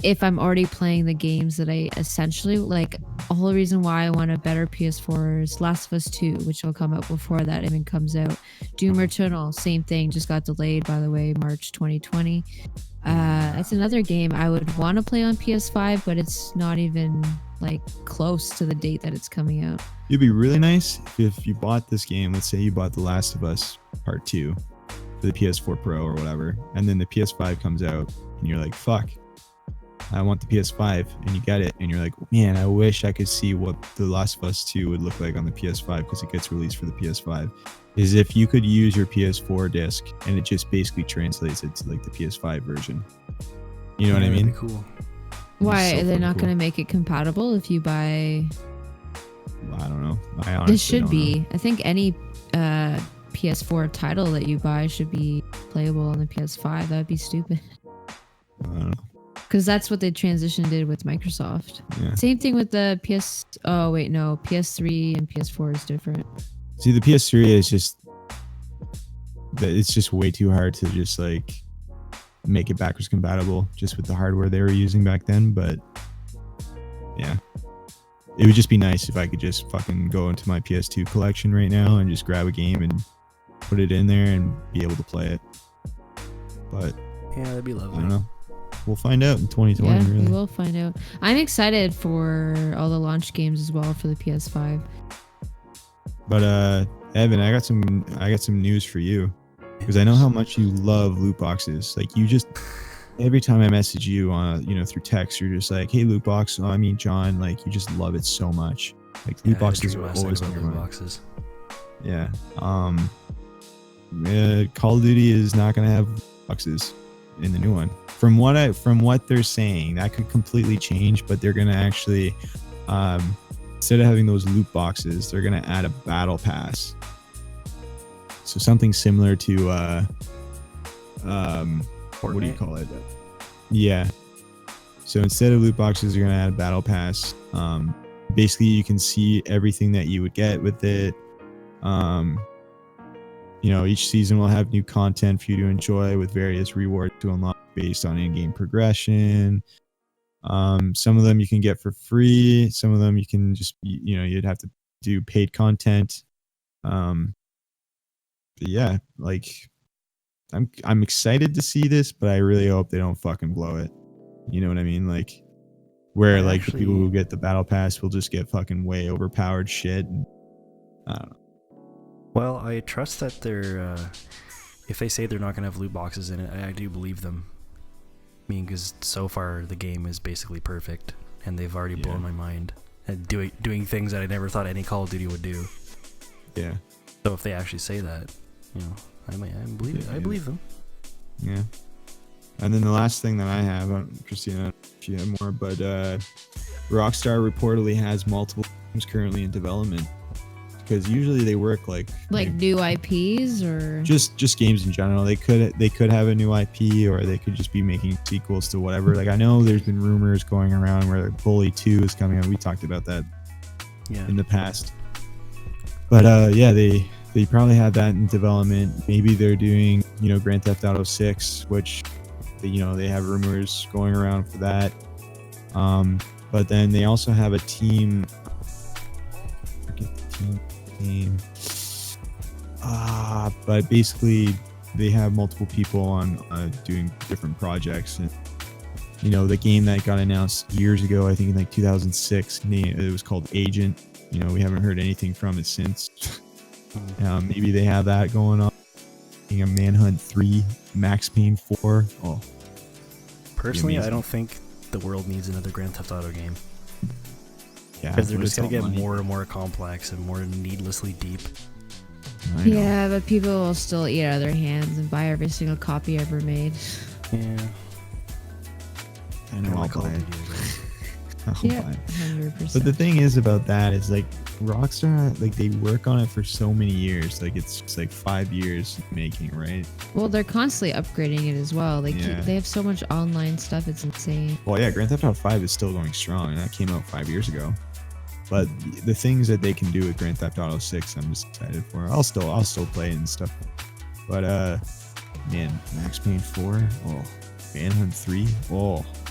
A: if I'm already playing the games that I essentially like. The whole reason why I want a better PS4 is Last of Us 2, which will come out before that even comes out. Doom Eternal, same thing, just got delayed, by the way, March 2020. It's another game I would want to play on PS5, but it's not even like close to the date that it's coming out.
C: It'd be really nice if you bought this game. Let's say you bought The Last of Us Part 2 for the PS4 Pro or whatever, and then the PS5 comes out, and you're like, fuck, I want the PS5, and you get it, and you're like, man, I wish I could see what The Last of Us 2 would look like on the PS5 because it gets released for the PS5. Is if you could use your PS4 disc and it just basically translates it to like the PS5 version. You know what I mean?
B: Cool.
A: Why
C: So
A: are they not
C: cool.
A: going to make it compatible if you buy?
C: I don't know. I honestly
A: This should
C: don't
A: be.
C: know.
A: I think any PS4 title that you buy should be playable on the PS5. That would be stupid.
C: I don't know.
A: Because that's what the transition did with Microsoft.
C: Yeah.
A: Same thing with the PS. Oh wait, no, PS3 and PS4 is different.
C: See, the PS3 is just, it's just way too hard to just like make it backwards compatible just with the hardware they were using back then. But yeah, it would just be nice if I could just fucking go into my PS2 collection right now and just grab a game and put it in there and be able to play it. But
B: Yeah, that'd be
C: I
B: lovely.
C: don't know. We'll find out in 2020.
A: Yeah,
C: really.
A: we will find out. I'm excited for all the launch games as well for the PS5.
C: But Evan, I got some news for you because I know how much you love loot boxes. Like you just every time I message you on through text, you're just like, "Hey, loot box." Oh, I mean, John, like you just love it so much. Like loot boxes are always on your mind.
B: boxes.
C: Yeah. Call of Duty is not gonna have boxes in the new one. From what they're saying, that could completely change, but they're gonna actually instead of having those loot boxes, they're gonna add a battle pass. So something similar to what do you call it? Yeah. So instead of loot boxes, they're gonna add a battle pass. Basically, you can see everything that you would get with it. Each season will have new content for you to enjoy with various rewards to unlock based on in-game progression. Some of them you can get for free. Some of them you can just, you'd have to do paid content. But yeah, like I'm excited to see this, but I really hope they don't fucking blow it. You know what I mean? Like where the people who get the battle pass will just get fucking way overpowered shit. And, I don't know.
B: Well, I trust that they're, if they say they're not going to have loot boxes in it, I do believe them. I mean, because so far the game is basically perfect, and they've already blown my mind and doing things that I never thought any Call of Duty would do.
C: Yeah.
B: So if they actually say that, I believe it. I believe them.
C: Yeah. And then the last thing that I have, Christina, if you have more, but Rockstar reportedly has multiple games currently in development. Because usually they work like
A: new IPs or
C: just games in general. They could have a new IP, or they could just be making sequels to whatever. Like I know there's been rumors going around where Bully 2 is coming out. We talked about that in the past. But they probably have that in development. Maybe they're doing Grand Theft Auto 6, which they have rumors going around for that. But then they also have a team. Name. But basically they have multiple people on doing different projects, and the game that got announced years ago, I think in like 2006, it was called Agent. We haven't heard anything from it since. Maybe they have that going on. A Manhunt 3, Max Payne 4.
B: Personally, I don't think the world needs another Grand Theft Auto game.
C: Yeah,
B: because they're just going to get more and more complex and more needlessly deep.
A: Yeah, but people will still eat out of their hands and buy every single copy ever made.
B: Yeah.
C: I know, I'll buy it.
A: Yeah, 100%.
C: But the thing is about that is like Rockstar, like they work on it for so many years. Like it's like 5 years making, right?
A: Well, they're constantly upgrading it as well. Like
C: Yeah.
A: they have so much online stuff, it's insane.
C: Well, yeah, Grand Theft Auto 5 is still going strong, and that came out 5 years ago. But the things that they can do with Grand Theft Auto 6, I'm just excited for. I'll still play it and stuff. But man, Max Payne 4, Manhunt 3,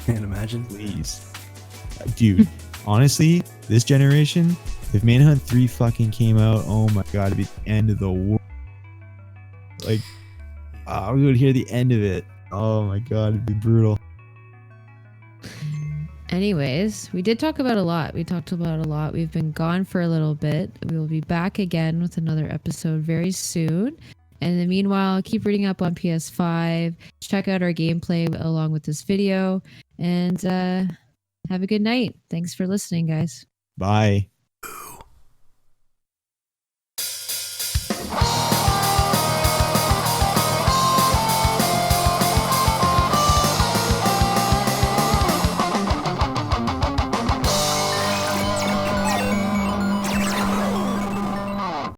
B: Man, imagine.
C: Please. Dude, honestly, this generation, if Manhunt 3 fucking came out, oh my god, it'd be the end of the world. Like, we would hear the end of it. Oh my god, it'd be brutal.
A: Anyways, we did talk about a lot. We talked about a lot. We've been gone for a little bit. We will be back again with another episode very soon. And in the meanwhile, keep reading up on PS5. Check out our gameplay along with this video. And have a good night. Thanks for listening, guys.
C: Bye.